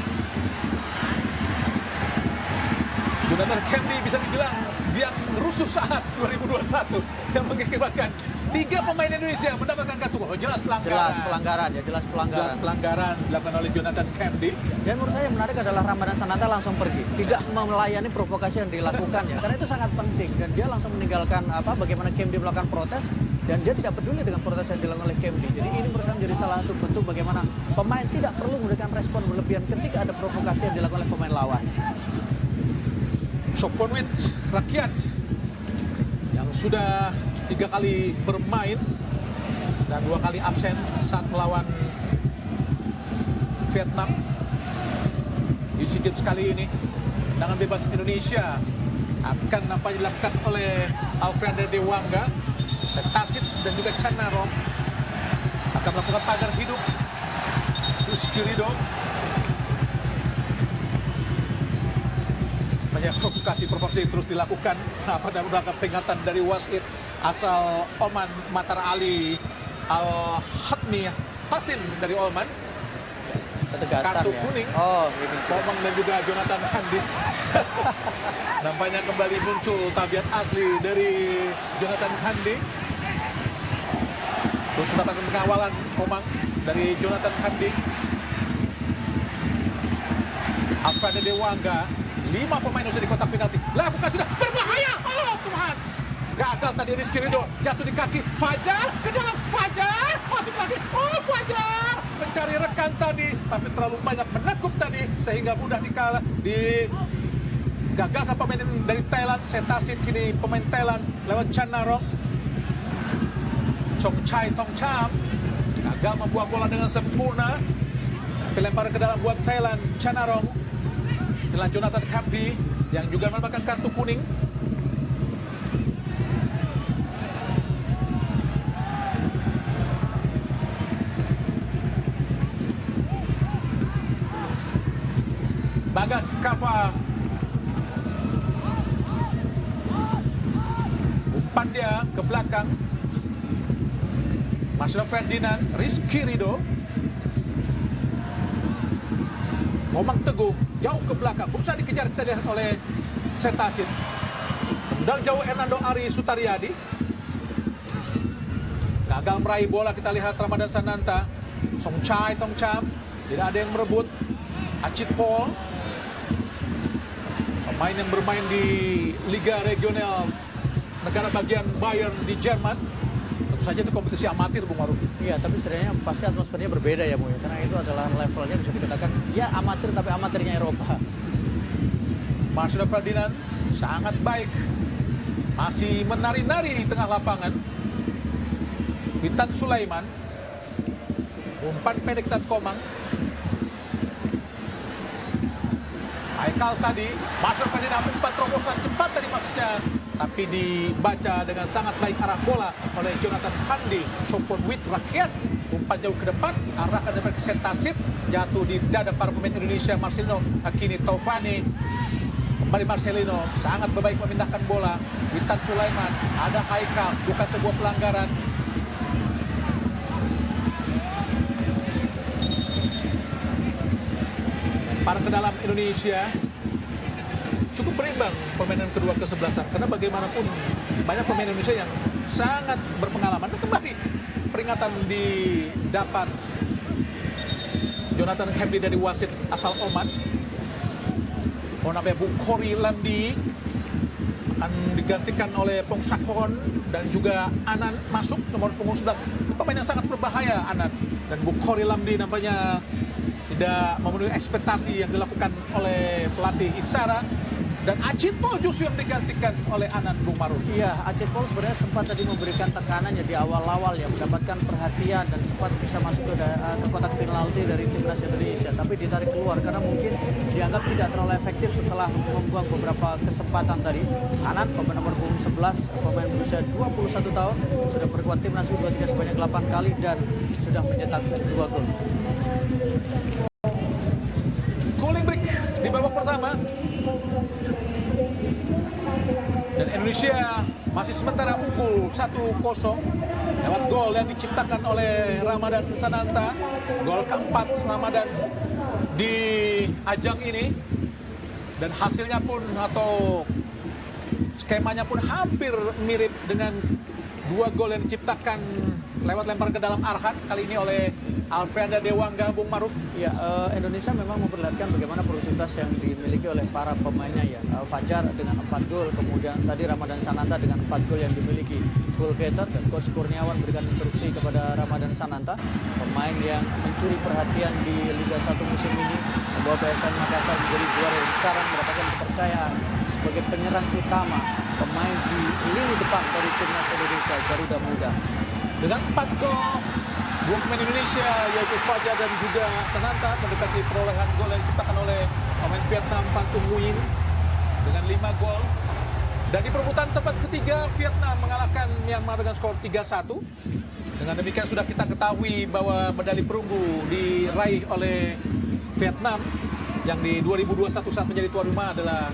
Jonathan Kandi bisa dibilang yang rusuh saat 2021 yang mengakibatkan 3 pemain Indonesia mendapatkan kartu kuning. Jelas pelanggaran. Jelas pelanggaran ya, jelas pelanggaran. Jelas pelanggaran dilakukan oleh Jonathan Kennedy. Dan menurut saya yang menarik adalah Ramadan Sananta langsung pergi, tidak melayani provokasi yang dilakukan ya, karena itu sangat penting dan dia langsung meninggalkan bagaimana Kemdi melakukan protes dan dia tidak peduli dengan protes yang dilakukan oleh Kemdi. Jadi ini menurut saya menjadi salah satu bentuk bagaimana pemain tidak perlu memberikan respon berlebihan ketika ada provokasi yang dilakukan oleh pemain lawan. Soponwit Rakyat yang sudah 3 kali bermain dan 2 kali absen saat melawan Vietnam di SEA Games kali ini. Tendangan bebas Indonesia akan nampaknya dilakukan oleh Alfredo Dewangga, Setasit dan juga Chanarong akan melakukan pagar hidup. Rizky Ridho banyak provokasi terus dilakukan pada beberapa peringatan dari wasit asal Oman, Matar Ali Al-Hatmi Pasin dari Oman. Ketegasan Kartu ya. kuning. Oh, ini Komang dan juga Jonathan Kennedy. Nampaknya kembali muncul tabiat asli dari Jonathan Kennedy. Terus mendapatkan pengawalan Komang dari Jonathan Kennedy. Alfredo Dewangga, 5 pemain Indonesia di kotak penalti. Lakukan sudah berbahaya. Oh Tuhan. Gagal tadi Rizky Ridho, jatuh di kaki Fajar ke dalam. Fajar masuk lagi. Oh Fajar mencari rekan tadi, tapi terlalu banyak menekuk tadi sehingga mudah gagalkan pemain dari Thailand. Setasit kini pemain Thailand lewat Chanarong. Chong Chai Tong Cham gagal membuang bola dengan sempurna. Pelemparan ke dalam buat Thailand. Chanarong dengan Jonathan Kennedy yang juga mendapatkan kartu kuning. Bagas Kava umpan dia ke belakang. Marcelo Ferdinand, Rizky Ridho, Komang Teguh jauh ke belakang, berusaha dikejar kita lihat oleh Setasit. Tendang jauh Hernando Ari Sutariadi, gagal meraih bola. Kita lihat Ramadan Sananta, Song Chai Tong Cham, tidak ada yang merebut. Acit Paul, pemain yang bermain di Liga Regional negara bagian Bayern di Jerman. Tentu saja itu kompetisi amatir, Bung Maruf. Iya, tapi setidaknya pasti atmosfernya berbeda ya, Bu. Karena itu adalah levelnya bisa dikatakan ya amatir, tapi amatirnya Eropa. Marcelo Ferdinand sangat baik, masih menari-nari di tengah lapangan. Witan Sulaiman, umpan pendek Tat Komang. Haikal tadi, Marcelo Ferdinand umpan terobosan cepat tadi masuknya, tapi dibaca dengan sangat baik arah bola oleh Jonathan Kennedy. Soponwit Rakyat, umpan jauh ke depan, arahkan ke Setasit, jatuh di dada para pemain Indonesia. Marcelino, Akini Taufani, kembali Marcelino, sangat berbaik memindahkan bola. Witan Sulaiman, ada Haikal, bukan sebuah pelanggaran. Para ke dalam Indonesia cukup berimbang permainan kedua kesebelasan, karena bagaimanapun banyak pemain Indonesia yang sangat berpengalaman. Dan kembali peringatan didapat Jonathan Kennedy dari wasit asal Oman. Namanya Bukhari Lamdi akan digantikan oleh Pong Sakon dan juga Anan masuk nomor punggung 11. Pemain yang sangat berbahaya Anan, dan Bukhari Lamdi nampaknya tidak memenuhi ekspektasi yang dilakukan oleh pelatih Isara. Dan Acit Paul justru yang digantikan oleh Anan, Bung Maruf. Iya, Acit Paul sebenarnya sempat tadi memberikan tekanannya di awal-awal ya, mendapatkan perhatian dan sempat bisa masuk ke kotak penalti dari timnas Indonesia, tapi ditarik keluar karena mungkin dianggap tidak terlalu efektif setelah membuang beberapa kesempatan tadi. Anan, pemain nomor punggung 11, pemain berusia 21 tahun, sudah berkuat timnas U23 sebanyak 8 kali dan sudah mencetak 2 gol. Cooling break di babak pertama. Dan Indonesia masih sementara unggul 1-0 lewat gol yang diciptakan oleh Ramadan Sananta. Gol keempat Ramadan di ajang ini. Dan hasilnya pun atau skemanya pun hampir mirip dengan 2 gol yang diciptakan lewat lempar ke dalam Arhan kali ini oleh Alfreda Dewangga, Bung Maruf. Ya, Indonesia memang memperlihatkan bagaimana produktivitas yang dimiliki oleh para pemainnya ya. Fajar dengan 4 gol, kemudian tadi Ramadan Sananta dengan 4 gol yang dimiliki. Goal getter dan Coach Kurniawan berikan instruksi kepada Ramadan Sananta, pemain yang mencuri perhatian di Liga 1 musim ini, membawa PSM Makassar menjadi juara dan sekarang mendapatkan kepercayaan sebagai penyerang utama, pemain di lini depan dari timnas Indonesia Garuda Muda. Dengan 4 gol, 2 pemain Indonesia yaitu Fajar dan juga Sananta mendekati perolehan gol yang diciptakan oleh pemain Vietnam Van Tung Nguyen dengan 5 gol. Dan di perebutan tempat ketiga, Vietnam mengalahkan Myanmar dengan skor 3-1. Dengan demikian sudah kita ketahui bahwa medali perunggu diraih oleh Vietnam yang di 2021 saat menjadi tuan rumah adalah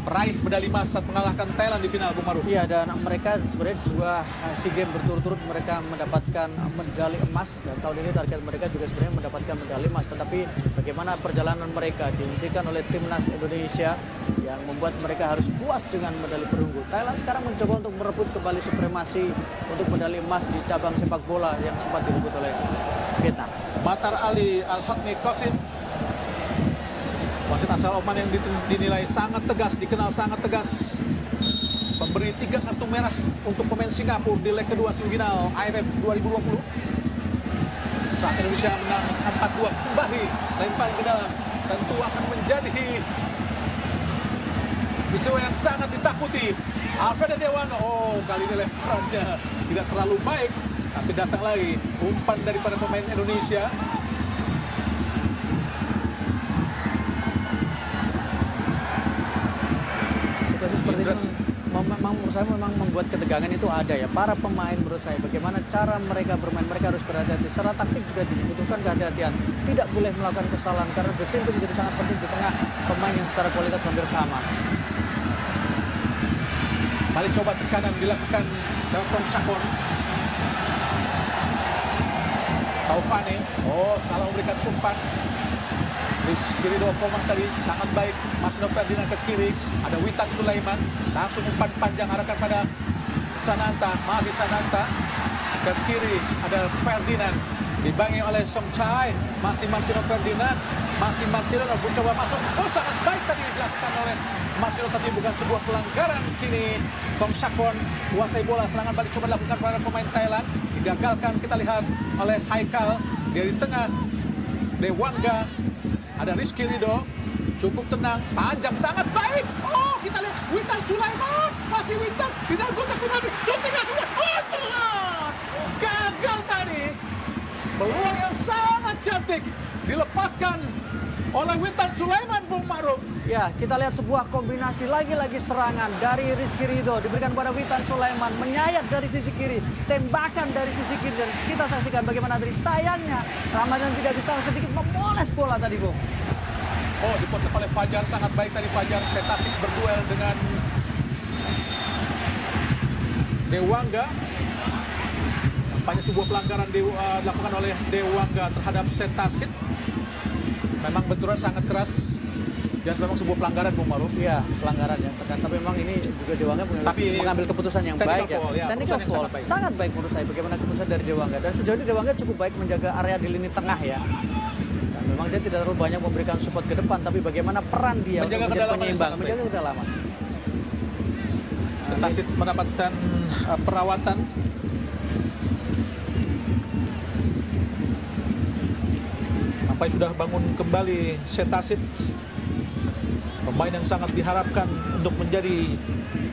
peraih medali emas saat mengalahkan Thailand di final, Bung Maruf. Iya, dan mereka sebenarnya 2 SEA Games berturut-turut mereka mendapatkan medali emas, dan tahun ini target mereka juga sebenarnya mendapatkan medali emas. Tetapi bagaimana perjalanan mereka dihentikan oleh timnas Indonesia yang membuat mereka harus puas dengan medali perunggu. Thailand sekarang mencoba untuk merebut kembali supremasi untuk medali emas di cabang sepak bola yang sempat direbut oleh Vietnam. Matar Ali Al-Hatmi Qasim, wasit asal Oman yang dinilai sangat tegas, dikenal sangat tegas, memberi 3 kartu merah untuk pemain Singapura di leg kedua semifinal AFF 2020. Saat Indonesia menang 4-2 kembali, lempar ke dalam, tentu akan menjadi peristiwa yang sangat ditakuti. Alfreda Dewangga, kali ini lemparannya tidak terlalu baik, tapi datang lagi umpan daripada pemain Indonesia. Seperti itu memang menurut saya memang membuat ketegangan itu ada ya. Para pemain menurut saya bagaimana cara mereka bermain, mereka harus berhati-hati. Secara taktik juga dibutuhkan kehati-hatian. Tidak boleh melakukan kesalahan karena detail itu menjadi sangat penting di tengah pemain yang secara kualitas hampir sama. Balik coba tekanan dilakukan dari Tong Sakon. Taufane, salah memberikan umpan. Rizky Ridho Komang tadi sangat baik. Marsino Ferdinand ke kiri, ada Witan Sulaiman, langsung umpan panjang arahkan pada Sananta, Mahi Sananta. Ke kiri ada Ferdinand, dibangi oleh Song Chai, masih Marsino Ferdinand, masih Marsino mencoba masuk. Sangat baik tadi dilakukan oleh Marsino, tapi bukan sebuah pelanggaran. Kini Tong Sakon kuasai bola, serangan balik coba dilakukan pada pemain Thailand, digagalkan. Kita lihat oleh Haikal dari tengah. Dewangga, ada Rizky Ridho, cukup tenang, panjang, sangat baik. Kita lihat Witan Sulaiman, masih Witan di dalam kotak penalti, syutingnya sudah, Tuhan, gagal tadi. Peluang yang sangat cantik dilepaskan oleh Witan Sulaiman, Bung Maruf. Ya, kita lihat sebuah kombinasi lagi-lagi serangan dari Rizky Ridho diberikan pada Witan Sulaiman, menyayat dari sisi kiri, tembakan dari sisi kiri, dan kita saksikan bagaimana dari sayangnya Ramadan tidak bisa sedikit memoles bola tadi, Bung. Dipotong oleh Fajar, sangat baik tadi Fajar. Setasik berduel dengan Dewangga. Nampaknya sebuah pelanggaran dilakukan oleh Dewangga terhadap Setasit. Memang benturan sangat keras. Jelas memang sebuah pelanggaran, Bung Maruf. Iya, pelanggaran ya. Tapi memang ini juga Dewangga mengambil keputusan yang baik ya. Technical foul, sangat baik menurut saya bagaimana keputusan dari Dewangga. Dan sejauh ini Dewangga cukup baik menjaga area di lini tengah ya. Dan memang dia tidak terlalu banyak memberikan support ke depan, tapi bagaimana peran dia menjaga untuk menjadi penyeimbang, menjaga kedalaman. Setasit mendapatkan perawatan. Sampai sudah bangun kembali Setasit. Pemain yang sangat diharapkan untuk menjadi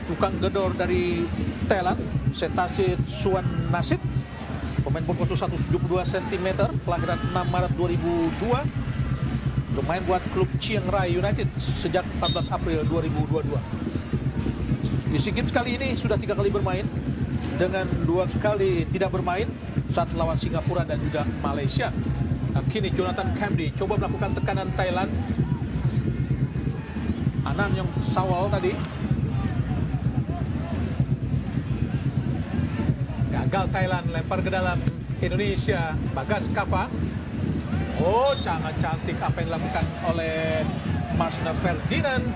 tukang gedor dari Thailand, Setasit Suwannasit. Pemain berpostur 172 cm, kelahiran 6 Maret 2002. Bermain buat klub Chiang Rai United sejak 14 April 2022. Di SEA Games kali ini sudah 3 kali bermain, dengan 2 kali tidak bermain saat melawan Singapura dan juga Malaysia. Kini Jonathan Camdy coba melakukan tekanan Thailand. Anan yang Sawal tadi gagal, Thailand lempar ke dalam Indonesia. Bagas Kava, sangat cantik apa yang dilakukan oleh Marsino Ferdinand.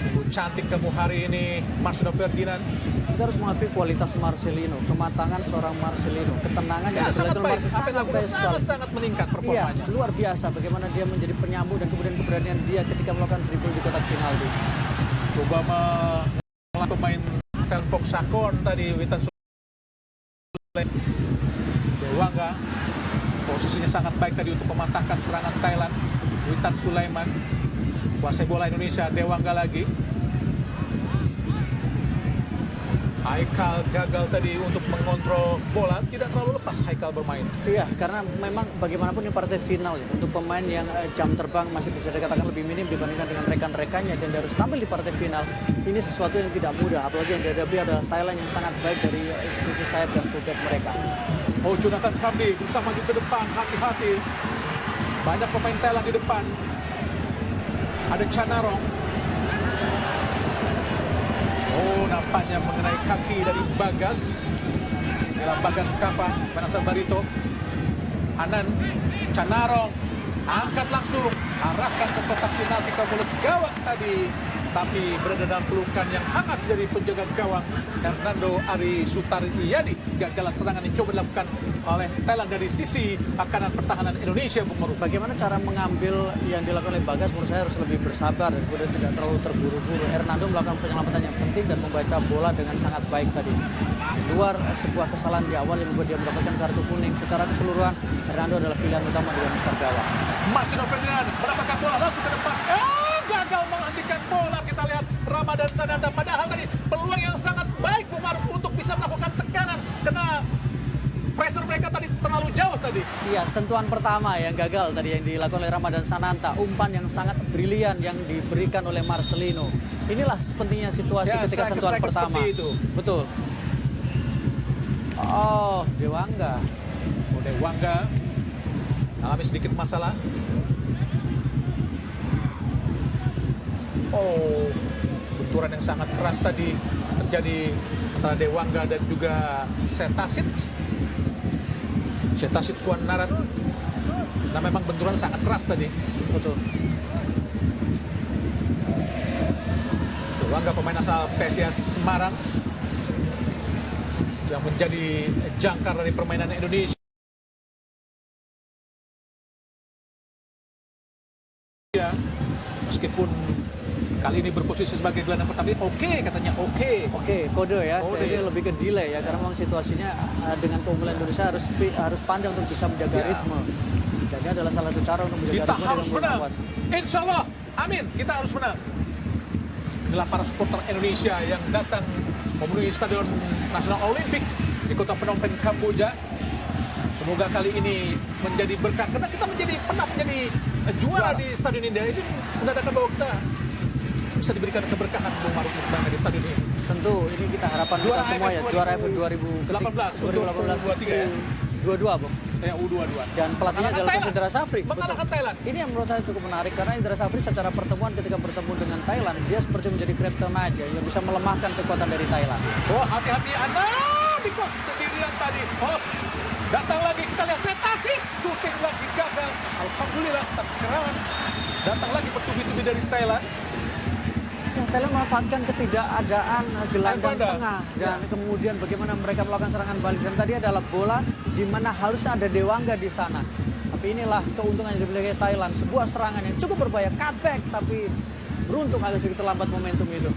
Sungguh cantik kamu hari ini, Marsino Ferdinand. kita harus mengakui kualitas Marcelino, kematangan seorang Marcelino, ketenangan yang sangat baik. Marcelino Apa yang dilakukan sangat meningkat Iya, performanya. luar biasa bagaimana dia menjadi penyambung dan kemudian keberanian dia ketika melakukan dribble di kotak penalti. Coba melakukan pemain Telpok Sakon tadi, Witan Dewangga. Posisinya sangat baik tadi untuk mematahkan serangan Thailand. Witan Sulaiman kuasai bola Indonesia, Dewangga lagi. Haikal gagal tadi untuk mengontrol bola, tidak terlalu lepas Haikal bermain. Iya, karena memang bagaimanapun ini partai final ya. Untuk pemain yang jam terbang masih bisa dikatakan lebih minim dibandingkan dengan rekan-rekannya dan dia harus tampil di partai final. Ini sesuatu yang tidak mudah, apalagi yang dihadapi adalah Thailand yang sangat baik dari sisi sayap dan fullback mereka. Oh, Jonathan Kambi berusaha maju ke depan, hati-hati. Banyak pemain Thailand di depan. Ada Chanarong. Oh, nampaknya mengenai kaki dari Bagas. Inilah Bagas Kava, Manasa Barito. Anan, Chanarong. Angkat langsung, arahkan ke kotak penalti ke mulut gawang tadi. Tapi berada dalam pelukan yang hangat dari penjaga gawang Hernando Ari Sutariyadi. Gagalan serangan yang coba dilakukan oleh Thailand dari sisi kanan pertahanan Indonesia, Bung Maruf. Bagaimana cara mengambil yang dilakukan oleh Bagas menurut saya harus lebih bersabar dan kemudian tidak terlalu terburu-buru. Hernando melakukan penyelamatan yang penting dan membaca bola dengan sangat baik tadi. Di luar sebuah kesalahan di awal yang membuat dia mendapatkan kartu kuning, secara keseluruhan Hernando adalah pilihan utama di Mister Gawang. Marcelino Ferdinand mendapatkan bola langsung ke depan. Gagal menghentikan bola. Kita lihat Ramadan Sananta. Padahal tadi peluang yang sangat baik Bung Maruf untuk bisa melakukan tekanan. Kena pressure mereka tadi terlalu jauh tadi. Iya, sentuhan pertama yang gagal tadi yang dilakukan oleh Ramadan Sananta. Umpan yang sangat brilian yang diberikan oleh Marcelino. Inilah pentingnya situasi Ya, ketika sentuhan pertama. itu. Betul. Oh, Dewangga. Oh, Dewangga alami sedikit masalah. Oh, benturan yang sangat keras tadi terjadi antara Dewangga dan juga Setasit Suanarat. Nah, memang benturan sangat keras tadi. Betul. Dewangga pemain asal PSIS Semarang yang menjadi jangkar dari permainan Indonesia. Meskipun kali ini berposisi sebagai gelandang pertama, katanya oke. Oke, kode ya. Kode. Jadi lebih ke delay ya, karena memang situasinya dengan keunggulan Indonesia harus pandai untuk bisa menjaga Ya. ritme. Dan ini adalah salah satu cara untuk menjaga Kita ritme harus dengan menang. puas. Insya Allah, amin. Kita harus menang. Inilah para supporter Indonesia yang datang memenuhi Stadion Nasional Olimpik di kota Phnom Penh, Kamboja. Semoga kali ini menjadi berkah karena kita pernah menjadi juara di stadion ini. Ini menandakan bahwa kita bisa diberikan keberkahan Bung Maruf di stadion ini. Tentu ini kita harapan Juara kita semua ya, AFF juara AFF 2018 2023 ya. 22, Bung. Ya, U22. Dan pelatihnya Mengalahkan adalah Thailand. Indra Safri. Mengalahkan Thailand. Ini yang menurut saya cukup menarik karena Indra Safri secara pertemuan ketika bertemu dengan Thailand, dia seperti menjadi kryptonite yang bisa melemahkan kekuatan dari Thailand. Oh, hati-hati Anda. Dikot sendirian tadi. Host datang lagi, kita lihat Setasit. Shooting lagi gagal. Alhamdulillah, tapi kerawan. Datang lagi bertubi-tubi dari Thailand. Ya, Thailand memanfaatkan ketidakadaan gelandang Alvanda. tengah dan kemudian bagaimana mereka melakukan serangan balik, dan tadi adalah bola di mana harusnya ada Dewangga di sana. Tapi inilah keuntungan yang dimiliki Thailand, sebuah serangan yang cukup berbahaya, cutback, tapi beruntung agak sedikit terlambat momentum itu.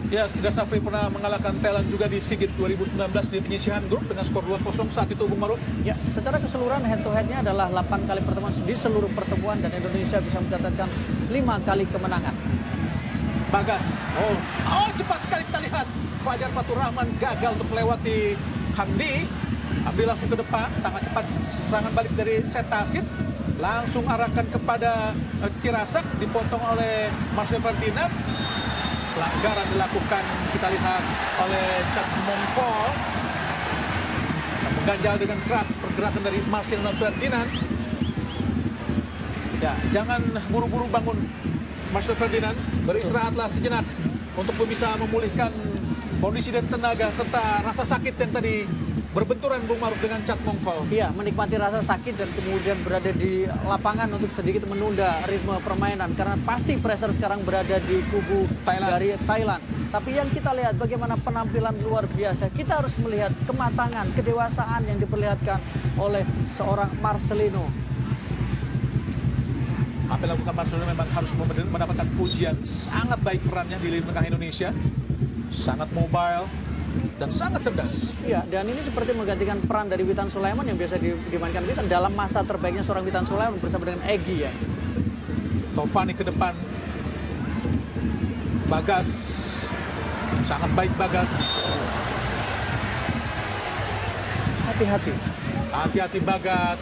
Ya, Indra Safri pernah mengalahkan Thailand juga di SEA Games 2019 di penyisihan grup dengan skor 2-0 saat itu, Bung Maruf. Ya, secara keseluruhan head to head-nya adalah 8 kali pertemuan di seluruh pertemuan dan Indonesia bisa mencatatkan 5 kali kemenangan. Bagas. Oh, cepat sekali kita lihat. Fajar Fatur Rahman gagal untuk melewati Hamdi. Hamdi langsung ke depan, sangat cepat serangan balik dari Setasit. Langsung arahkan kepada Kirasak, dipotong oleh Marcelino Ferdinand. Pelanggaran dilakukan, kita lihat, oleh Cak Mongkol. Mengganjal dengan keras pergerakan dari Marcelino Ferdinand. Ya, jangan buru-buru bangun Marcelino Ferdinand, beristirahatlah sejenak untuk bisa memulihkan kondisi dan tenaga serta rasa sakit yang tadi berbenturan Bung Maruf dengan Chat Mongkol. Iya, menikmati rasa sakit dan kemudian berada di lapangan untuk sedikit menunda ritme permainan. Karena pasti pressure sekarang berada di kubu dari Thailand. Tapi yang kita lihat bagaimana penampilan luar biasa. Kita harus melihat kematangan, kedewasaan yang diperlihatkan oleh seorang Marcelino. Apa yang dilakukan Marcelino memang harus mendapatkan pujian. Sangat baik perannya di lini tengah Indonesia. Sangat mobile dan sangat cerdas. Iya, dan ini seperti menggantikan peran dari Witan Sulaiman yang biasa dimainkan Witan dalam masa terbaiknya seorang Witan Sulaiman bersama dengan Egy ya. Taufani ke depan. Bagas. Sangat baik Bagas. Hati-hati. Hati-hati Bagas.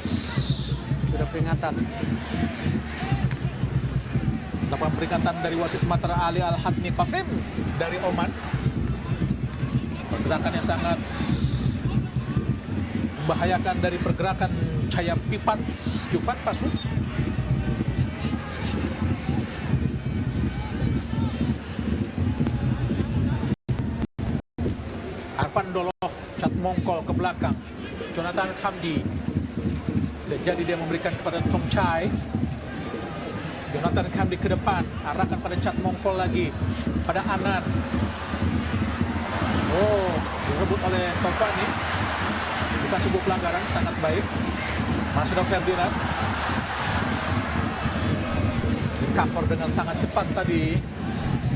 Sudah peringatan. Dapat peringatan dari wasit Matar Ali Al-Hatmi Qafim dari Oman. Pergerakannya sangat membahayakan dari pergerakan Chaya Pipat Juvan Pasuk. Arfan Doloh, Chat Mongkol ke belakang. Jonathan Khamdi. Jadi dia memberikan kepada Chong Chai. Jonathan Khamdi ke depan, arahkan pada Chat Mongkol lagi, pada Anan. Oh, direbut oleh Taufani. Kita sebuah pelanggaran sangat baik. Marcelo Ferdinand di cover dengan sangat cepat tadi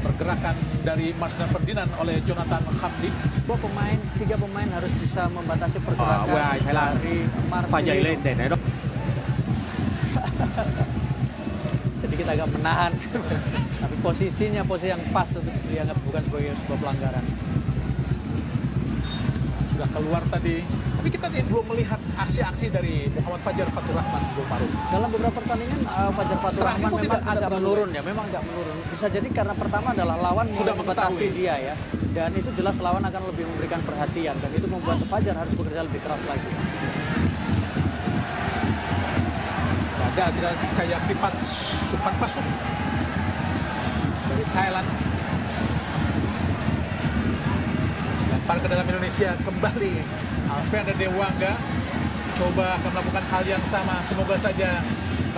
pergerakan dari Marcelo Ferdinand oleh Jonathan Khamdi. Tiga pemain harus bisa membatasi pergerakan dari Marcelino. Sedikit agak menahan, tapi posisinya posisi yang pas untuk dianggap bukan sebagai sebuah pelanggaran. Sudah keluar tadi, tapi kita belum melihat aksi-aksi dari Muhammad Fajar Fatur Rahman Bung Maruf. Dalam beberapa pertandingan Fajar Fatur Rahman memang agak menurun ya, memang agak menurun. Bisa jadi karena pertama adalah lawan sudah membatasi dia ya, dan itu jelas lawan akan lebih memberikan perhatian dan itu membuat Fajar harus bekerja lebih keras lagi. Ada kita Chaya Pipat Supan Pasuk dari Thailand. Lempar ke dalam Indonesia kembali. Alfreanda Dewangga coba akan melakukan hal yang sama. Semoga saja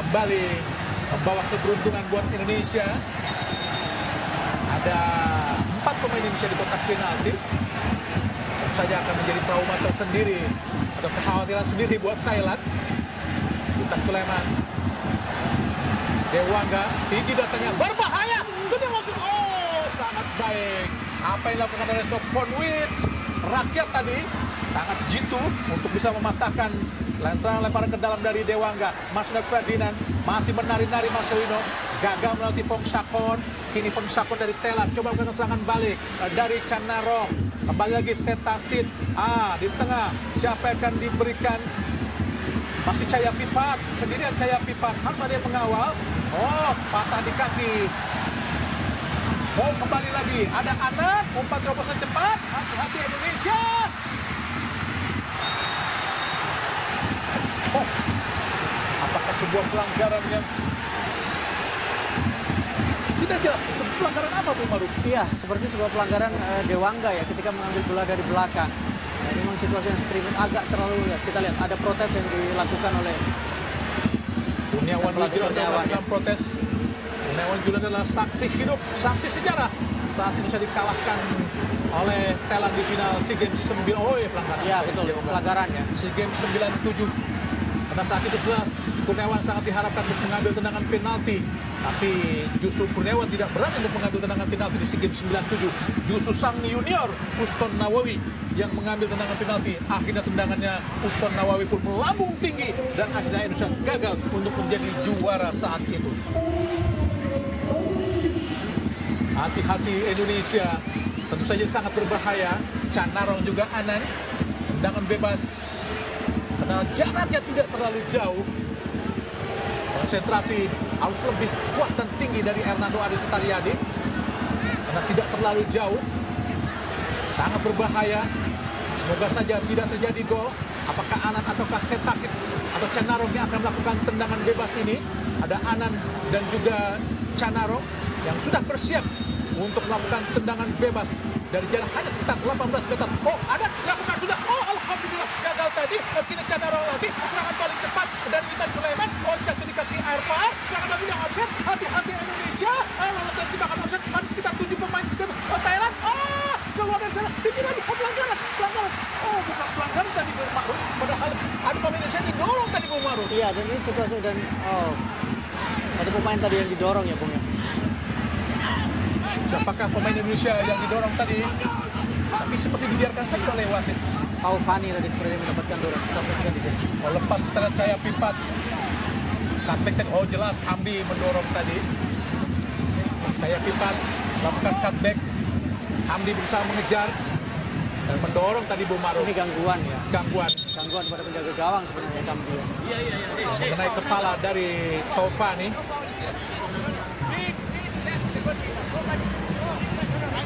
kembali membawa keberuntungan buat Indonesia. Ada 4 pemain Indonesia di kotak penalti. Tentu saja akan menjadi trauma tersendiri atau kekhawatiran sendiri buat Thailand. Witan Sulaiman, Dewangga, tinggi datanya, berbahaya, itu dia masuk, oh sangat baik. Apa yang dilakukan oleh Sopkonwit, rakyat tadi, sangat jitu untuk bisa mematahkan lemparan ke dalam dari Dewangga. Marcelo Ferdinand masih menari-nari Marcelino, gagal melalui Fong Sakon, kini Fong Sakon dari Thailand, coba melakukan serangan balik dari Chanarong, kembali lagi Setasit, di tengah, siapa yang akan diberikan? Masih Chaya Pipat, sendirian Chaya Pipat, harus ada yang mengawal. Oh, patah di kaki. Oh, kembali lagi, ada Anan, umpan terobosan cepat, hati-hati Indonesia. Oh, apakah sebuah pelanggaran yang tidak jelas? Pelanggaran apa Bung Maruf? Iya, seperti sebuah pelanggaran Dewangga ya ketika mengambil bola dari belakang. Nah, memang situasi yang screaming agak terlalu ya. Kita lihat ada protes yang dilakukan oleh Kurniawan dalam protes. Kurniawan juga adalah saksi hidup, saksi sejarah saat Indonesia dikalahkan oleh Thailand di final SEA Games 9. Oh ya, pelanggaran. Ya betul, pelanggaran ya. SEA Games 97. Pada saat itu jelas Kurniawan sangat diharapkan untuk mengambil tendangan penalti, tapi justru Kurniawan tidak berani untuk mengambil tendangan penalti di SEA Games 97. Justru sang junior Uston Nawawi yang mengambil tendangan penalti. Akhirnya tendangannya Uston Nawawi pun melambung tinggi dan akhirnya Indonesia gagal untuk menjadi juara saat itu. Hati-hati Indonesia, tentu saja sangat berbahaya. Chanarong juga Anan, tendangan bebas. Karena jaraknya tidak terlalu jauh, konsentrasi harus lebih kuat dan tinggi dari Hernando Ari Sutariadi. Karena tidak terlalu jauh, sangat berbahaya. Semoga saja tidak terjadi gol. Apakah Anan ataukah Setasit atau Chanarong yang akan melakukan tendangan bebas ini? Ada Anan dan juga Chanarong yang sudah bersiap untuk melakukan tendangan bebas dari jarak hanya sekitar 18 meter. Oh, ada lakukan sudah. Oh, alhamdulillah gagal tadi. Kini Chandra lagi serangan paling cepat dari Witan Sulaiman. Oh, jatuh di kaki Arfan. Serangan lagi yang offset. Hati-hati Indonesia. Lalu terjebak offset. Ada sekitar 7 pemain Thailand. Oh, keluar dari sana. Tinggi lagi. Oh, pelanggaran. Oh, bukan pelanggaran tadi Bung Maruf. Padahal ada pemain Indonesia yang didorong tadi Bung Maruf. Iya, dan ini situasi dan satu pemain tadi yang didorong ya, Bung ya. Siapakah pemain Indonesia yang didorong tadi? Tapi seperti dibiarkan saja oleh wasit. Taufani tadi seperti mendapatkan dorong. Kita saksikan di sini. Oh, lepas kita lihat Cahaya Pipat. Cutback tadi. Oh, jelas Kambi mendorong tadi. Cahaya Pipat lakukan cutback. Kambi berusaha mengejar dan mendorong tadi Bung Maruf. Ini gangguan ya. Gangguan Pada penjaga gawang sebenarnya Kambi. mengenai kepala dari Taufani.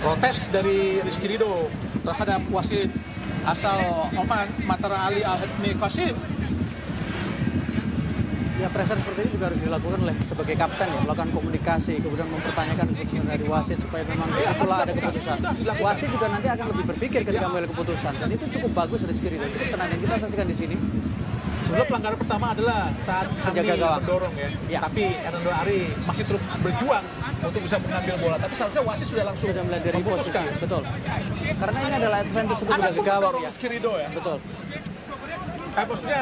Protes dari Rizky Ridho terhadap wasit asal Oman, Matara Ali Al-Hatmi Qasim. Ya, pressure seperti ini juga harus dilakukan oleh sebagai kapten ya, melakukan komunikasi, kemudian mempertanyakan keputusan dari wasit supaya memang disitulah ada keputusan. Wasit juga nanti akan lebih berpikir ketika mengambil keputusan, dan itu cukup bagus dari Rizky Ridho, cukup tenang. Dan kita saksikan di sini. Sebenarnya pelanggaran pertama adalah saat kami Penjaga gawang mendorong ya. Ya. Tapi Hernando Ari masih terus berjuang untuk bisa mengambil bola. Tapi seharusnya wasit sudah langsung Sudah melihat dari posisi, memutuskan. betul. Karena ini adalah advantage untuk Ada penjaga pun gawang mendorong ya. Rizky Ridho ya. Betul. Maksudnya